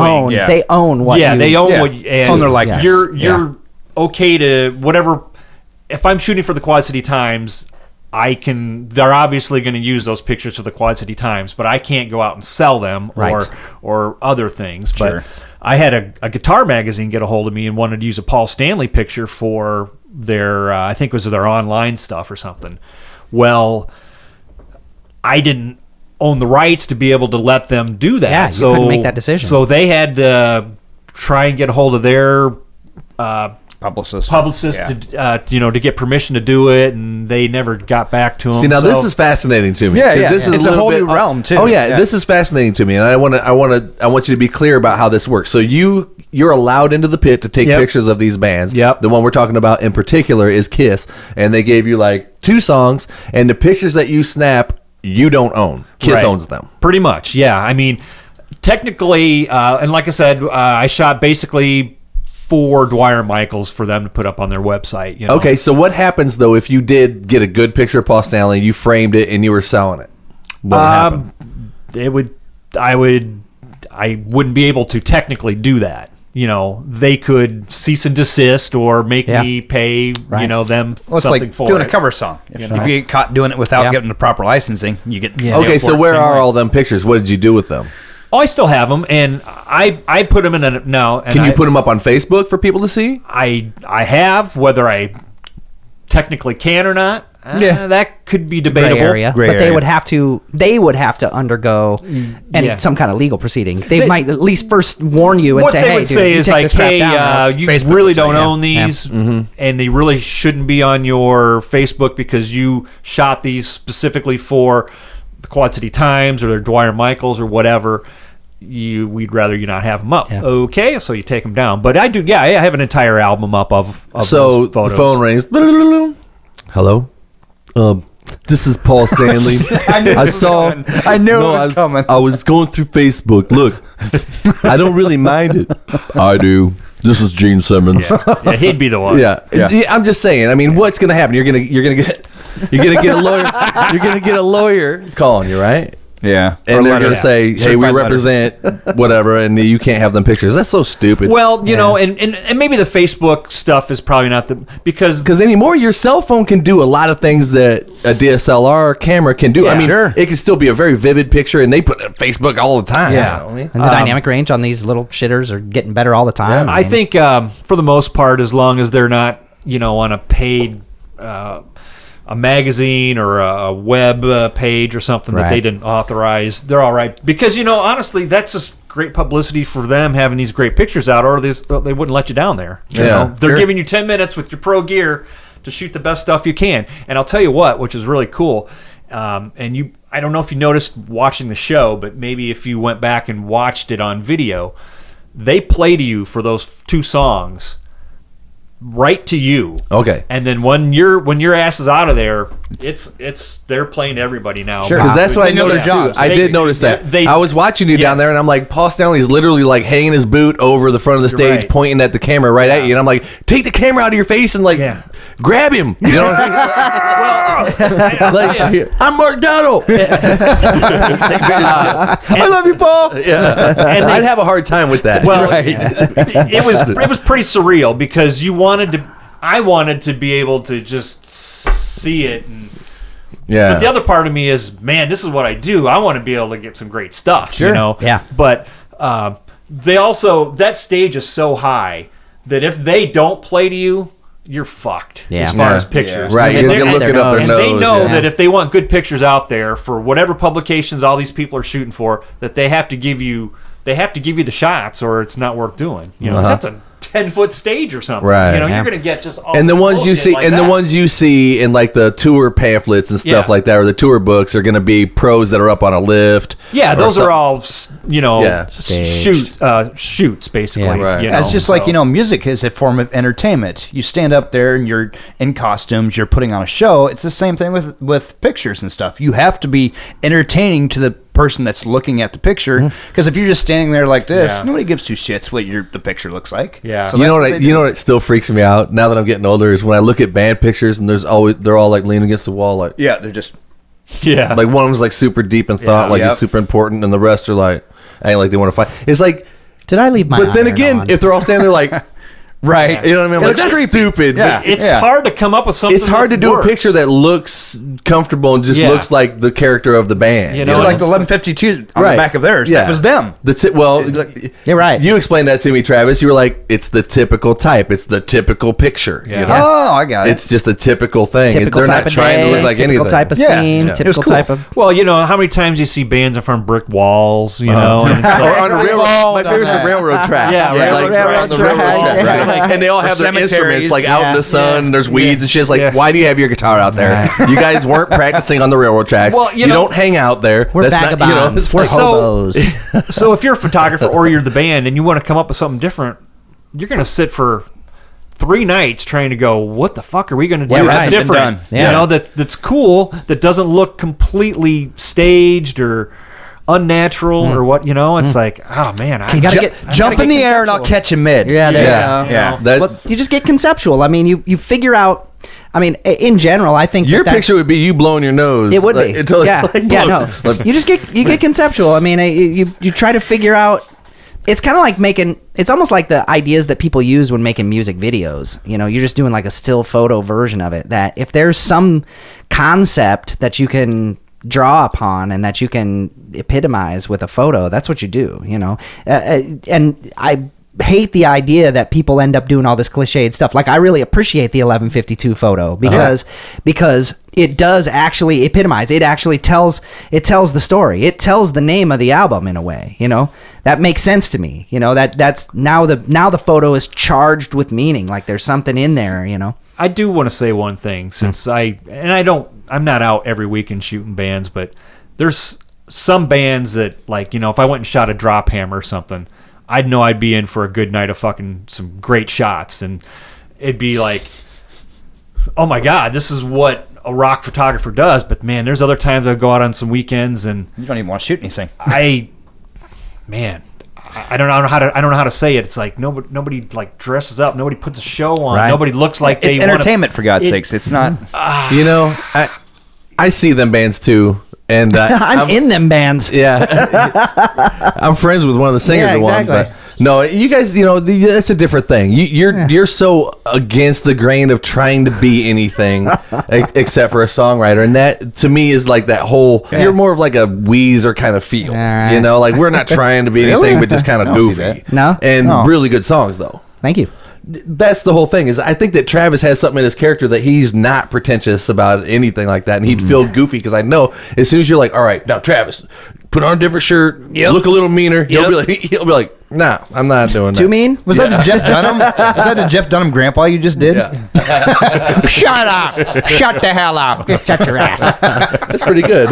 own what. Yeah, they own what. And own their likeness. You're okay to whatever. If I'm shooting for the Quad City Times, they're obviously going to use those pictures for the Quad City Times, but I can't go out and sell them or other things. But I had a guitar magazine get a hold of me and wanted to use a Paul Stanley picture for their, I think it was their online stuff or something. Well, I didn't own the rights to be able to let them do that. Yeah, you couldn't make that decision. So they had to try and get a hold of their publicist to get permission to do it, and they never got back to them. See, now this is fascinating to me. This is it's a whole new realm too. This is fascinating to me, and I want you to be clear about how this works. So you're allowed into the pit to take pictures of these bands. Yep. The one we're talking about in particular is Kiss, and they gave you like 2 songs, and the pictures that you snap, you don't own. Kiss owns them. Pretty much, yeah. I mean, technically, and like I said, I shot basically 4 Dwyer Michaels for them to put up on their website. Okay, so what happens though if you did get a good picture of Paul Stanley, you framed it, and you were selling it? What would happen? I wouldn't be able to technically do that. They could cease and desist or make me pay, them it's something like for doing it. a cover song. If you get caught doing it without getting the proper licensing, you get. Okay, so where are all them pictures? What did you do with them? Oh, I still have them, and I put them in a no. And Can you put them up on Facebook for people to see? I have, whether I technically can or not. That could be debatable. Gray area. They would have to undergo some kind of legal proceeding. They might at least first warn you and what say, they hey, would dude, say you is take like, this crap hey, down, you Facebook really don't own these, Mm-hmm. and they really shouldn't be on your Facebook because you shot these specifically for the Quad City Times or their Dwyer Michaels or whatever. We'd rather you not have them up. Yeah. Okay, so you take them down. But I do. Yeah, I have an entire album up of So those photos. the phone rings. Hello. This is Paul Stanley. I knew it was coming. I was going through Facebook. Look, I don't really mind it. I do. This is Gene Simmons. Yeah, he'd be the one. Yeah. I'm just saying. I mean, what's gonna happen? You're gonna get a lawyer. You're gonna get a lawyer calling you, right? Yeah. And they're going to say, hey, we represent whatever, and you can't have them pictures. That's so stupid. Well, and maybe the Facebook stuff is probably not because anymore your cell phone can do a lot of things that a DSLR camera can do. Yeah, I mean, sure. It can still be a very vivid picture, and they put it on Facebook all the time. Yeah. And the dynamic range on these little shitters are getting better all the time. I think for the most part, as long as they're not, on a paid a magazine or a web page or something that they didn't authorize, they're all right. Because, honestly, that's just great publicity for them having these great pictures out, or they wouldn't let you down there. They're giving you 10 minutes with your pro gear to shoot the best stuff you can. And I'll tell you what, which is really cool, I don't know if you noticed watching the show, but maybe if you went back and watched it on video, they play to you for those 2 songs right to you. Okay. And then when your ass is out of there, they're playing to everybody now. Sure. Because that's what I noticed too. So I did notice that. I was watching you down there, and I'm like, Paul Stanley's literally like hanging his boot over the front of the stage, pointing at the camera right at you, and I'm like, take the camera out of your face and grab him. You know what I mean? I'm Mark Dowdle. I love you, Paul. Yeah. And I'd have a hard time with that. Well, it was pretty surreal because I wanted to be able to just see it. But the other part of me is, man, this is what I do. I want to be able to get some great stuff. Sure. Yeah. But they also, that stage is so high that if they don't play to you, you're fucked Yeah. as far as pictures. Right, And because you're looking up their and nose. they know that if they want good pictures out there for whatever publications all these people are shooting for, that they have to give you the shots, or it's not worth doing. You know, 'cause that's a 10-foot stage or something. Right. You know, you're gonna get just all And the ones you bullshit see, like and the that. ones you see in like the tour pamphlets and stuff Yeah. like that, or the tour books, are going to be pros that are up on a lift. Yeah, or those something. are all, you know, Yeah. shoots basically. Yeah. Right. You know, It's just like, you know, music is a form of entertainment. You stand up there and you're in costumes, you're putting on a show. It's the same thing with pictures and stuff. You have to be entertaining to the person that's looking at the picture, because if you're just standing there like this, Yeah. nobody gives two shits what the picture looks like. Yeah. So You that's know what what? they You do. know what still freaks me out now that I'm getting older is when I look at band pictures and they're all like leaning against the wall, like Yeah, they're just yeah. like one of them's like super deep in thought, Yeah. like Yep. it's super important, and the rest are like acting like they want to fight. It's like, Did I leave my but then iron again, on? if they're all standing there like, right. you know what I mean? I'm It like, looks that's creepy. stupid. Yeah. But It's hard to come up with something. it's hard to that do works. a picture that looks comfortable and just Yeah. looks like the character of the band. You know, So and like the 1152 on Right. the back of theirs, Yeah. that was them. You're right. You explained that to me, Travis. You were like, it's the typical type. It's the typical picture. Yeah. You know? Oh, I got it. It's just a typical thing. Typical They're type not of trying day, to look like typical anything. type of Yeah. scene, Yeah. It was typical cool. type of. Well, you know, how many times you see bands in front of brick walls, you know? And it's like, Or on a railroad. My favorite's the railroad tracks. Yeah, Like, railroad on the tracks. railroad tracks. Right. Right. And they all have their Cemeteries. instruments like out in the sun. There's weeds and shit. It's like, Yeah. why do you have your guitar out there? You guys weren't practicing on the railroad tracks. Well, you you know- don't hang out there. We're That's not, vagabonds. it's We're like- hobos. So if you're a photographer or you're the band and you want to come up with something different, you're going to sit for 3 nights trying to go, what the fuck are we going to do Yeah, right. that's Hasn't been different? done. Yeah. You know, that's cool, that doesn't look completely staged or unnatural or what, you know? It's like, oh man, I You gotta Ju- get jump in the air and I'll catch you mid. Yeah, there Yeah. you go. Yeah. That- Well, you just get conceptual. I mean, you figure out. I mean, in general, I think your that's- picture would be you blowing your nose. It would Like, be. until- Yeah, like, yeah, look. no. Like, You get conceptual. I mean, you try to figure out. It's kind of like making. It's almost like the ideas that people use when making music videos. You know, you're just doing like a still photo version of it. That if there's some concept that you can draw upon and that you can epitomize with a photo, that's what you do. You know, and I hate the idea that people end up doing all this cliched stuff. Like, I really appreciate the 1152 photo because it does actually epitomize. It actually tells the story. It tells the name of the album in a way, you know. That makes sense to me. You know, that's now the photo is charged with meaning. Like there's something in there, you know. I do want to say one thing, since I'm not out every weekend shooting bands, but there's some bands that, like, you know, if I went and shot a drop hammer or something, I'd know I'd be in for a good night of fucking some great shots, and it'd be like, oh my God, this is what a rock photographer does. But man, there's other times I go out on some weekends and You don't even want to shoot anything. I don't know how to say it. It's like nobody like dresses up, nobody puts a show on, Right. nobody looks like It's they wanna- entertainment, for God's sakes. It's not. you know, I see them bands too, and I'm in them bands. Yeah, I'm friends with one of the singers Yeah, of one. exactly. But no, you guys, you know, that's a different thing. You're so against the grain of trying to be anything except for a songwriter, and that to me is like that whole. You're more of like a Weezer kind of feel, right. you know, like we're not trying to be anything, but just kind of I don't see goofy. that. No? and No. really good songs though. Thank you. That's the whole thing. Is I think that Travis has something in his character that he's not pretentious about anything like that, and he'd feel goofy because I know as soon as you're like, all right, now Travis, put on a different shirt, look a little meaner. He'll be like, nah, I'm not doing that. Too mean? Was that the Jeff Dunham? Was that the Jeff Dunham grandpa you just did? Yeah. Shut up! Shut the hell up! Shut your ass. That's pretty good.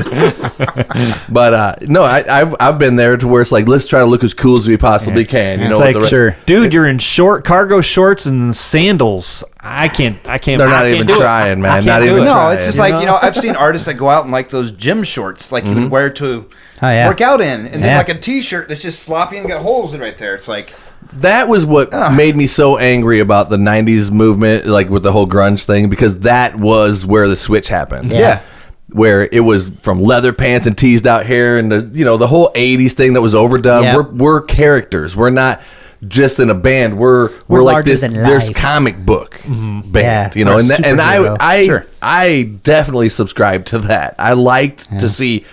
But no, I've been there to where it's like, let's try to look as cool as we possibly can. You know, It's like, with the dude, you're in cargo shorts and sandals. I can't. They're not even trying, man. I can't Not do even it. No, trying. it's just like, you know, I've seen artists that go out in like those gym shorts, like you would wear to yeah. work out in, and then Yeah. like a t-shirt that's just sloppy and got holes in right there. It's like, that was what made me so angry about the 90s movement, like with the whole grunge thing, because that was where the switch happened. Yeah. Where it was from leather pants and teased out hair and the whole 80s thing that was overdone. Yeah. We're characters. We're not just in a band. We're like larger this. than There's life. comic book band, Yeah. you know, We're and a and superhero. I definitely subscribe to that. I liked to see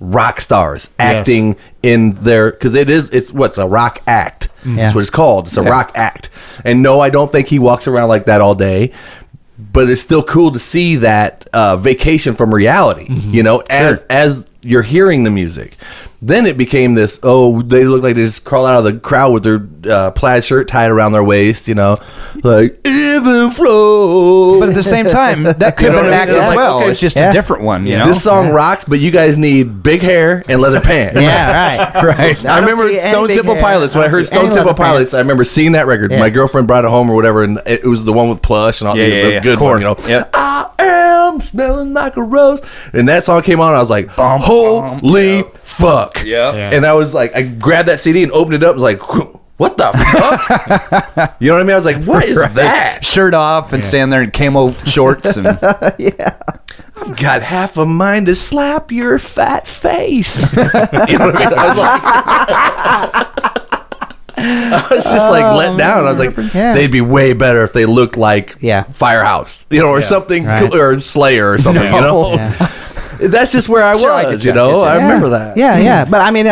rock stars acting in their, because it's a rock act. That's what it's called. It's a rock act. And no, I don't think he walks around like that all day. But it's still cool to see that vacation from reality, you know, as you're hearing the music. Then it became this, they look like they just crawl out of the crowd with their plaid shirt tied around their waist, you know, like, even flow. But at the same time, that could have been an act as well. It's just a different one, you know? This song rocks, but you guys need big hair and leather pants. Right. I remember Stone Temple Pilots. When I heard Stone Temple Pilots, I remember seeing that record. My girlfriend brought it home or whatever, and it was the one with plush and all the good one, you know. I am smelling like a rose. And that song came on, and I was like, holy fuck. And I was like, I grabbed that CD and opened it up and was like, what the fuck? You know what I mean? I was like, what is that? Shirt off and stand there in camo shorts. And I've got half a mind to slap your fat face. You know what I mean? I was just like let down. I was like, they'd be way better if they looked like Firehouse, you know, or something, or Slayer or something, you know? That's just where I was, you know. I remember that. Yeah. But I mean,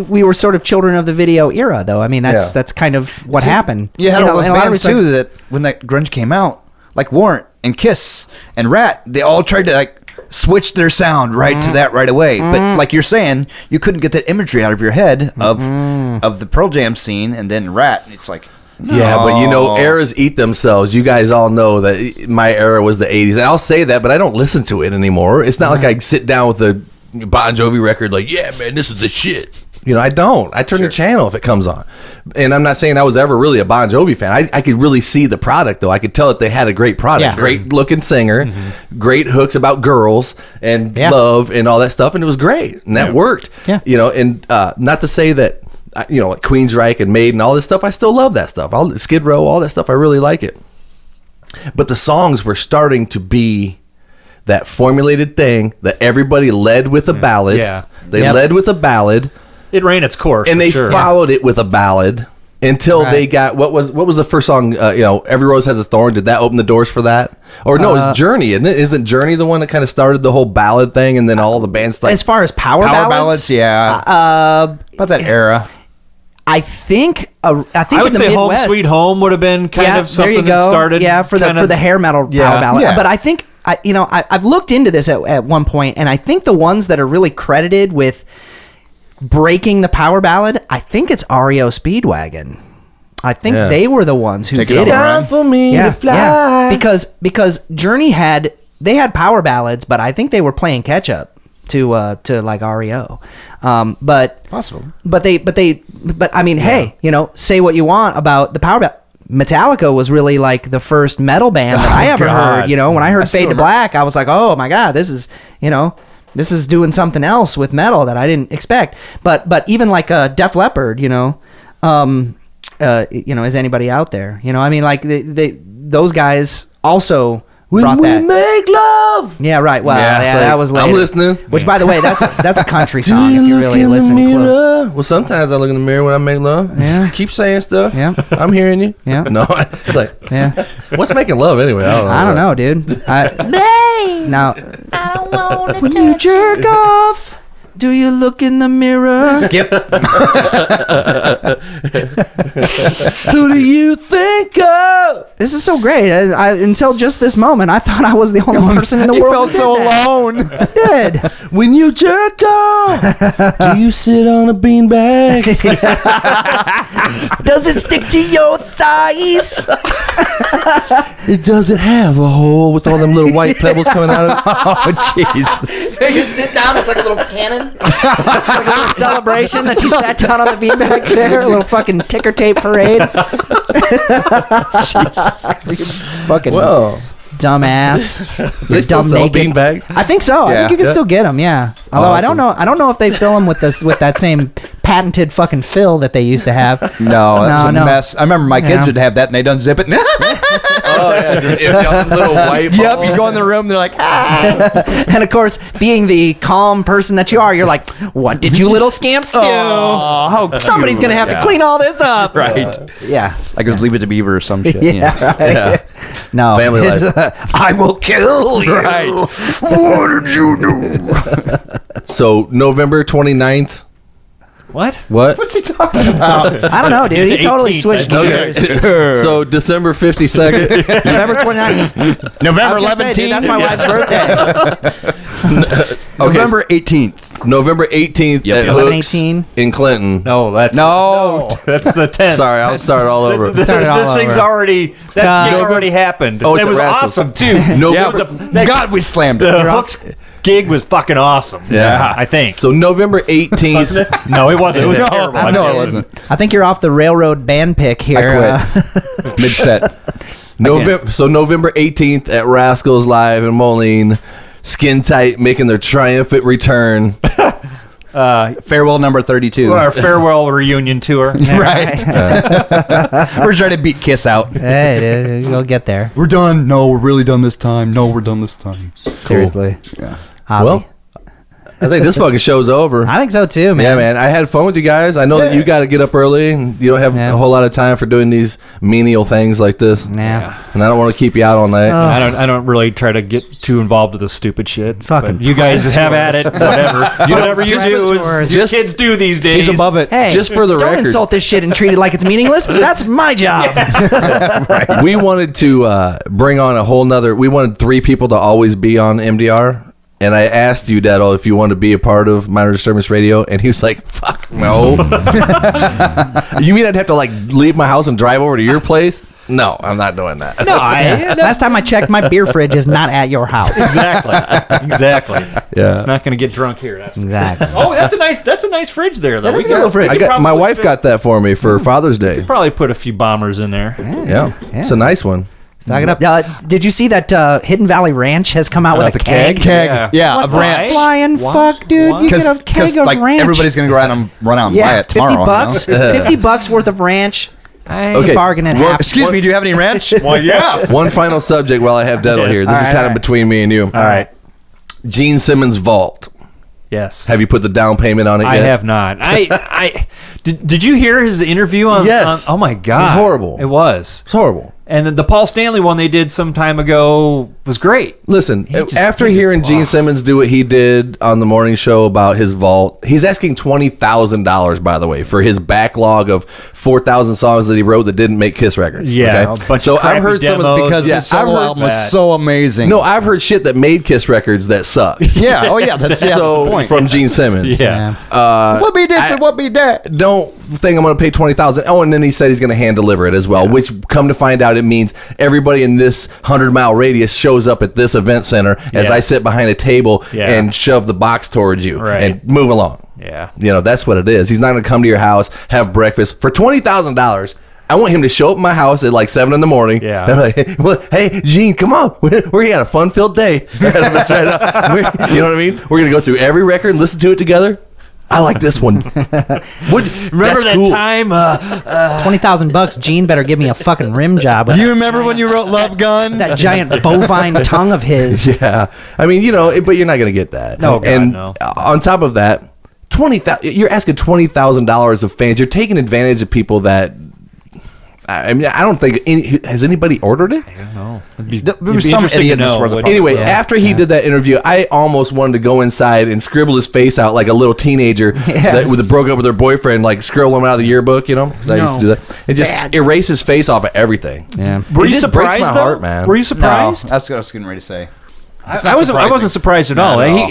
we were sort of children of the video era, though. I mean, that's kind of what happened. You had all those bands too that when that grunge came out, like Warrant and Kiss and Rat, they all tried to like switch their sound right to that right away. But like you're saying, you couldn't get that imagery out of your head of the Pearl Jam scene and then Rat. And it's like. Yeah, but you know, eras eat themselves. You guys all know that my era was the 80s. And I'll say that, but I don't listen to it anymore. It's not like I sit down with a Bon Jovi record like, yeah, man, this is the shit. You know, I don't. I turn the channel if it comes on. And I'm not saying I was ever really a Bon Jovi fan. I could really see the product, though. I could tell that they had a great product. Great looking singer, great hooks about girls and love and all that stuff. And it was great. And that worked. Yeah. You know, and not to say that, you know, like Queensryche and Maiden, all this stuff, I still love that stuff. Skid Row, all that stuff, I really like it. But the songs were starting to be that formulated thing that everybody led with a ballad. Yeah. They led with a ballad. It ran its course. And they followed it with a ballad until they got, what was the first song, you know, Every Rose Has a Thorn? Did that open the doors for that? Or no, it's Journey, isn't it? Isn't Journey the one that kind of started the whole ballad thing and then all the bands like... As far as power ballads? About that era. I think I would say Midwest, Home Sweet Home would have been kind of something that started. Yeah, for the hair metal power ballad. Yeah. But I think I've looked into this at one point, and I think the ones that are really credited with breaking the power ballad, I think it's REO Speedwagon. I think they were the ones who did it. Time for me to fly. Yeah. Because Journey had power ballads, but I think they were playing catch up to like REO. But possible. But I mean, hey, you know, say what you want about the power ballad. Metallica was really like the first metal band that I ever heard. You know, when I heard Fade to Black, I was like, oh my God, this is doing something else with metal that I didn't expect. But even like Def Leppard, you know, is anybody out there? You know, I mean, like those guys also brought that. When we make love. Yeah, right. Well, that was later. I'm listening. Which, by the way, that's a country song if you really listen close. Well, sometimes I look in the mirror when I make love. Yeah. Keep saying stuff. Yeah. I'm hearing you. Yeah. No, it's like, yeah. What's making love anyway? I don't know, dude. Now, when you jerk off, do you look in the mirror? Skip. Who do you think of? This is so great. Until just this moment, I thought I was the only person in the world. You felt so alone. I did. When you jerk off, do you sit on a beanbag? Does it stick to your thighs? It doesn't have a hole with all them little white pebbles coming out of it. Oh, jeez. So you sit down, it's like a little cannon. Like a little celebration that you sat down on the beanbag chair. A little fucking ticker tape parade. Jesus. Fucking dumbass. They still sell beanbags? I think so. I think you can still get them, yeah. Although awesome. I don't know if they fill them with that same patented fucking fill that they used to have. No, that's a mess. I remember my kids would have that and they'd unzip it. Oh, yeah, just a little white ball. Yep, you go in the room, they're like, ah. And of course, being the calm person that you are, you're like, what did you little scamps do? Oh, somebody's going to have to clean all this up. Right. Yeah. Like it was Leave It to Beaver or some shit. Yeah. Right. Yeah. No. Family life. I will kill you. Right. What did you do? So, November 29th, What? What's he talking about? I don't know, dude. He totally 18th, switched Okay. gears. So December 52nd. November 29th. November I was gonna say, 11th. dude, that's my wife's birthday. November 18th. November 18th at 11/18. Hooks in Clinton. No, that's that's the 10th. Sorry, I'll start all over. This Start it all thing's over. already that gig already happened. Oh, it's it at was Rascals. awesome too. November- God, we slammed it. The Hooks gig was fucking awesome. Yeah. I think. So November 18th. No, it wasn't. It was terrible. No, it wasn't. I think you're off the railroad band pick here. I quit. Mid-set. November 18th at Rascals Live in Moline. Skin Tight making their triumphant return. Farewell number 32. Our farewell reunion tour. Right. We're trying to beat Kiss out. Hey, dude, we'll get there. We're done. No, we're really done this time. No, we're done this time. Seriously. Yeah. Ozzy. Well, I think this fucking show's over. I think so too, man. Yeah, man. I had fun with you guys. I know that you got to get up early and you don't have Yeah. a whole lot of time for doing these menial things like this. Yeah. And I don't want to keep you out all night. I don't really try to get too involved with this stupid shit. Fucking but you guys just have at it. Whatever. Whatever you do is your kids do these days. He's above it. Hey, Just for the don't record. insult this shit and treat it like it's meaningless. That's my job. We wanted to bring on a whole nother. We wanted 3 people to always be on MDR. And I asked you, Detl, if you wanted to be a part of Minor Disturbance Radio, and he was like, "Fuck no." You mean I'd have to like leave my house and drive over to your place? No, I'm not doing that. No, Last time I checked, my beer fridge is not at your house. exactly. Yeah. It's not going to get drunk here. That's Exactly. Oh, that's a nice fridge there, though. That is a little fridge. I got my wife got that for me for Father's Day. Probably put a few bombers in there. Yeah, it's a nice one. Stock it up. Did you see that Hidden Valley Ranch has come out with a the keg? keg? Yeah, What of the ranch. flying fuck, dude? You get a keg of like ranch. everybody's gonna go around and run out and buy yeah, it tomorrow. $50. You know? $50 worth of ranch. It's Okay, a bargain and a half. Excuse me, do you have any ranch? Well, yes. One final subject while I have Detl Yes. here. This All is right, kind all of right. between me and you. All right. Gene Simmons' Vault. Yes. Have you put the down payment on it yet? I have not. I did you hear his interview on? Yes. Oh my god. It was horrible. It was. It's horrible. And then the Paul Stanley one they did some time ago was great. Listen, just- after he's a- hearing Gene Simmons do what he did on the morning show about his vault, he's asking $20,000, by the way, for his backlog of 4,000 songs that he wrote that didn't make Kiss records. Yeah, okay? a bunch So of crappy I've heard some of demos. Because Yeah, his solo I've heard album was that. so amazing. No, I've heard shit that made Kiss records that suck. Yeah. Oh, yeah. That's the So point. from Gene Simmons. Yeah. What be this and what be that? Don't think I'm going to pay $20,000. Oh, and then he said he's going to hand deliver it as well, which come to find out it means everybody in this 100-mile radius shows up at this event center as Yeah. I sit behind a table Yeah. and shove the box towards you Right. and move along. Yeah. You know, that's what it is. He's not going to come to your house, have breakfast for $20,000. I want him to show up at my house at like 7 in the morning. Yeah. And I'm like, well, hey, Gene, come on. We had a fun-filled day. That's right. You know what I mean? We're going to go through every record and listen to it together. I like this one. Remember that cool. time? $20,000. Gene better give me a fucking rim job. With Do you remember when you wrote Love Gun? that giant bovine tongue of his? Yeah. I mean, you know, but you're not going to get that. No, God, and no. on top of that, you're asking $20,000 of fans. You're taking advantage of people that. I mean, I don't think has anybody ordered it. I don't know. There was some idiot in this world. Anyway, Yeah. after he did that interview, I almost wanted to go inside and scribble his face out like a little teenager that broke up with her boyfriend, like scribble him out of the yearbook, you know? Because I used to do that. And just erase his face off of everything. Yeah. Were It you just surprised? breaks my though? heart, man. Were you No, surprised? that's what I was getting ready to say. I wasn't surprised at all. Not at all.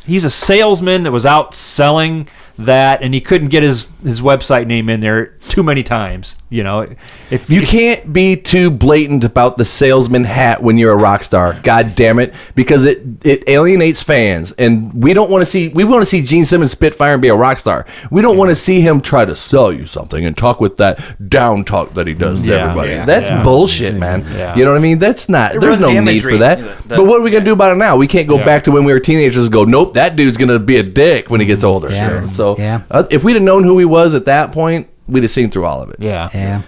He's a salesman that was out selling that, and he couldn't get his website name in there too many times. You know, if You can't be too blatant about the salesman hat when you're a rock star. God damn it, because it alienates fans, and we want to see Gene Simmons spit fire and be a rock star. We don't want to see him try to sell you something and talk with that down talk that he does to everybody. That's bullshit, man. Yeah. You know what I mean? That's not. There's ruins no the need imagery. for that. But what are we gonna do about it now? We can't go back to when we were teenagers and go, nope, that dude's gonna be a dick when he gets older. Yeah. So Yeah. if we'd have known who he was at that point, we'd have seen through all of it. Yeah.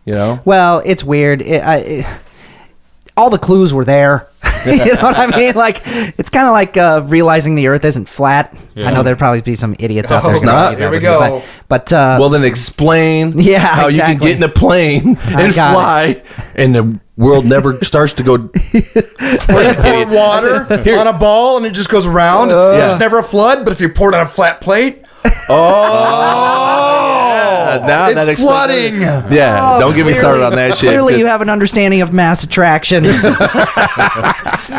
You know. Well, it's weird. All the clues were there. You know what I mean? Like, it's kind of like realizing the Earth isn't flat. I know there'd probably be some idiots out there. It's not. Here we go. But Well, then explain Yeah, how you exactly. can get in a plane and got fly, and the world never starts to go. Pour water on a ball and it just goes around. Yeah. There's never a flood, but if you pour it on a flat plate, Now It's that explains flooding. it. Yeah, don't get me started on that shit. Clearly, you have an understanding of mass attraction.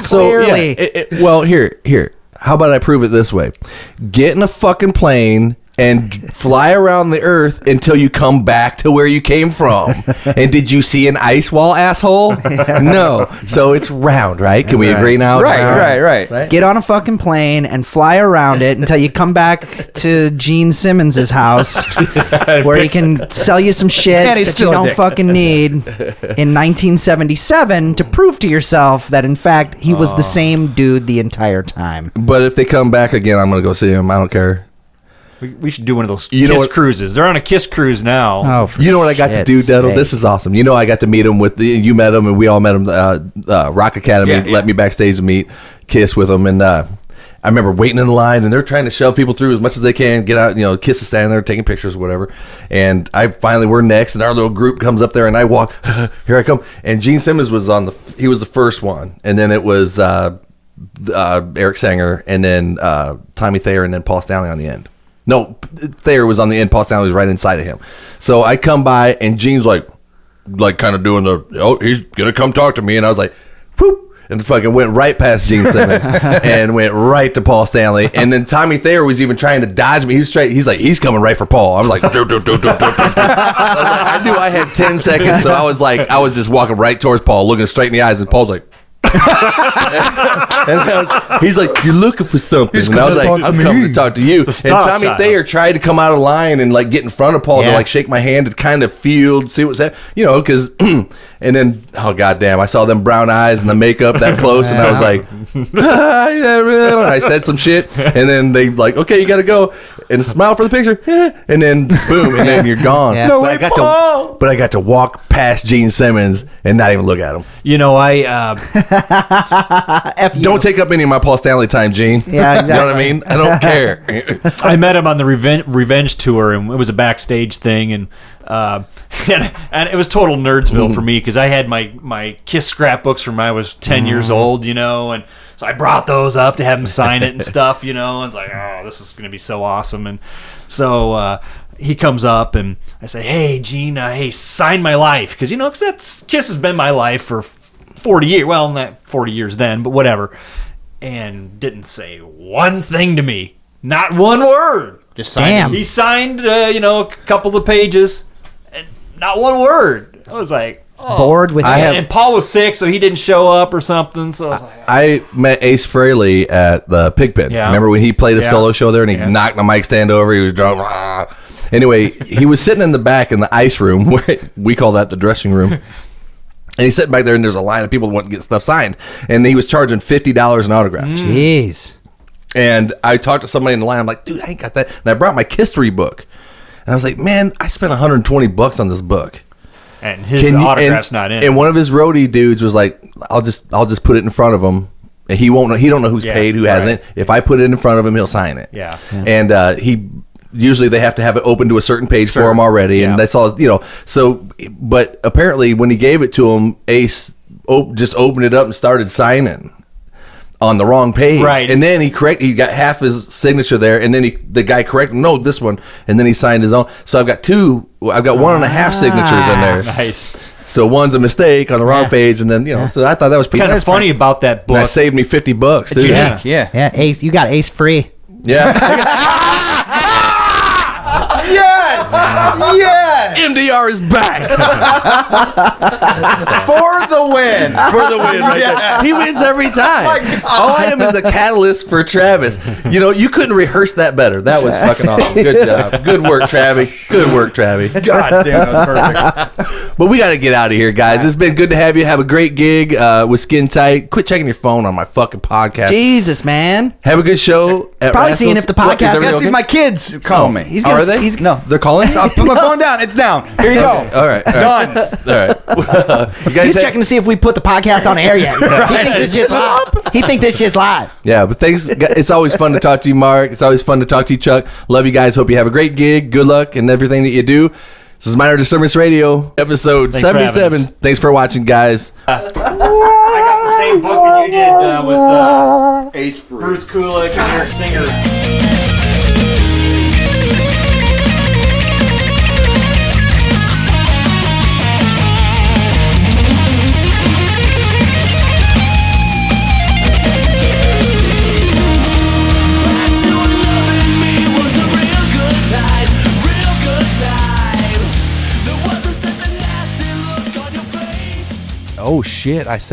So Clearly. well, here. How about I prove it this way? Get in a fucking plane and fly around the earth until you come back to where you came from. And did you see an ice wall, asshole? No. So it's round, right? Can we agree now? It's round? Right. Get on a fucking plane and fly around it until you come back to Gene Simmons' house, where he can sell you some shit And he's that still you a don't dick. fucking need in 1977 to prove to yourself that, in fact, he was the same dude the entire time. But if they come back again, I'm going to go see him. I don't care. We should do one of those You know Kiss what- cruises. They're on a Kiss cruise now. Oh, for You know what I got to do, shit's Detl? sake. This is awesome. You know, I got to meet him you met him, and we all met him. Rock Academy Yeah, let me backstage to meet Kiss with him, and I remember waiting in the line, and they're trying to shove people through as much as they can, get out. Kiss is standing there taking pictures or whatever. And we're next, and our little group comes up there, and I walk. Here I come, and Gene Simmons was he was the first one, and then it was Eric Sanger, and then Tommy Thayer, and then Paul Stanley on the end. No, Thayer was on the end. Paul Stanley was right inside of him. So I come by, and Gene's like kind of doing he's gonna come talk to me, and I was like, whoop, and fucking went right past Gene Simmons and went right to Paul Stanley. And then Tommy Thayer was even trying to dodge me. He's like, he's coming right for Paul. I was like, I knew I had 10 seconds, so I was just walking right towards Paul, looking straight in the eyes, and Paul's like. And he's like, you're looking for something. And I was like, I'm coming to talk to you. And stop Tommy sign. Thayer tried to come out of line and get in front of Paul to shake my hand and kind of feel, see what's happening, because, and then, oh goddamn, I saw them brown eyes and the makeup that close, and I was like, I said some shit, and then they okay, you gotta go, and smile for the picture, and then boom, and then you're gone. Yeah. No way, Paul. But I got to walk past Gene Simmons and not even look at him. F you. Don't take up any of my Paul Stanley time, Gene. Yeah, exactly. You know what I mean? I don't care. I met him on the Revenge tour, and it was a backstage thing, and it was total nerdsville for me because I had my Kiss scrapbooks from when I was 10 years old, and so I brought those up to have him sign it and stuff, and it's like, oh, this is going to be so awesome. And so he comes up, and I say, hey, Gene, hey, sign my life, because Kiss has been my life for 40 years. Well, not 40 years then, but whatever. And didn't say one thing to me. Not one word. Just sign Damn. it. He signed, a couple of pages, and not one word. I was like, Bored with and Paul was sick, so he didn't show up or something. So I was like, I met Ace Frehley at the Pigpen. Yeah. Remember when he played a Yeah. solo show there and he knocked the mic stand over? He was drunk. Anyway, he was sitting in the back in the ice room, where we call that the dressing room. And he's sitting back there, and there's a line of people that want to get stuff signed. And he was charging $50 an autograph. Jeez. And I talked to somebody in the line. I'm like, dude, I ain't got that. And I brought my history book. And I was like, man, I spent $120 on this book. and his autograph's not in. And one of his roadie dudes was like, I'll just put it in front of him. And he won't know. He don't know who's paid, who hasn't. If I put it in front of him, he'll sign it. Yeah. And he usually they have to have it open to a certain page for him already, and that's all. So, but apparently when he gave it to him, Ace just opened it up and started signing on the wrong page. Right. And then he got half his signature there, and then the guy corrected him, no, this one, and then he signed his own. So I've got 1.5 signatures in there. Nice. So one's a mistake on the wrong page, and then so I thought that was pretty Kind of funny about that book. That saved me $50 too. Yeah. Yeah, Ace, you got Ace free. Yeah. Yes! MDR is back For the win! for the win right there. He wins every time. All I am is a catalyst for Travis. You couldn't rehearse that better. That was fucking awesome. Good job. Good work, Travi. Good work, Travi. God damn, that was perfect. But we got to get out of here, guys. It's been good to have you. Have a great gig with Skin Tight. Quit checking your phone on my fucking podcast. Jesus, man. Have a good show. At probably Rascals. seeing if the What, is podcast- everything I see okay? my kids calling me. He's gonna, Are they? No. They're calling? I'll put my phone down. It's down. Here you go. All right. Done. All right. You guys He's have- checking to see if we put the podcast on air yet. He thinks this shit's live. He thinks this shit's live. Yeah, but thanks. It's always fun to talk to you, Mark. It's always fun to talk to you, Chuck. Love you guys. Hope you have a great gig. Good luck in everything that you do. This is Minor Disturbance Radio, episode Thanks for having 77. us. Thanks for watching, guys. I got the same book that you did with Ace Frehley. Bruce Kulick and Eric Singer. Oh shit! I said.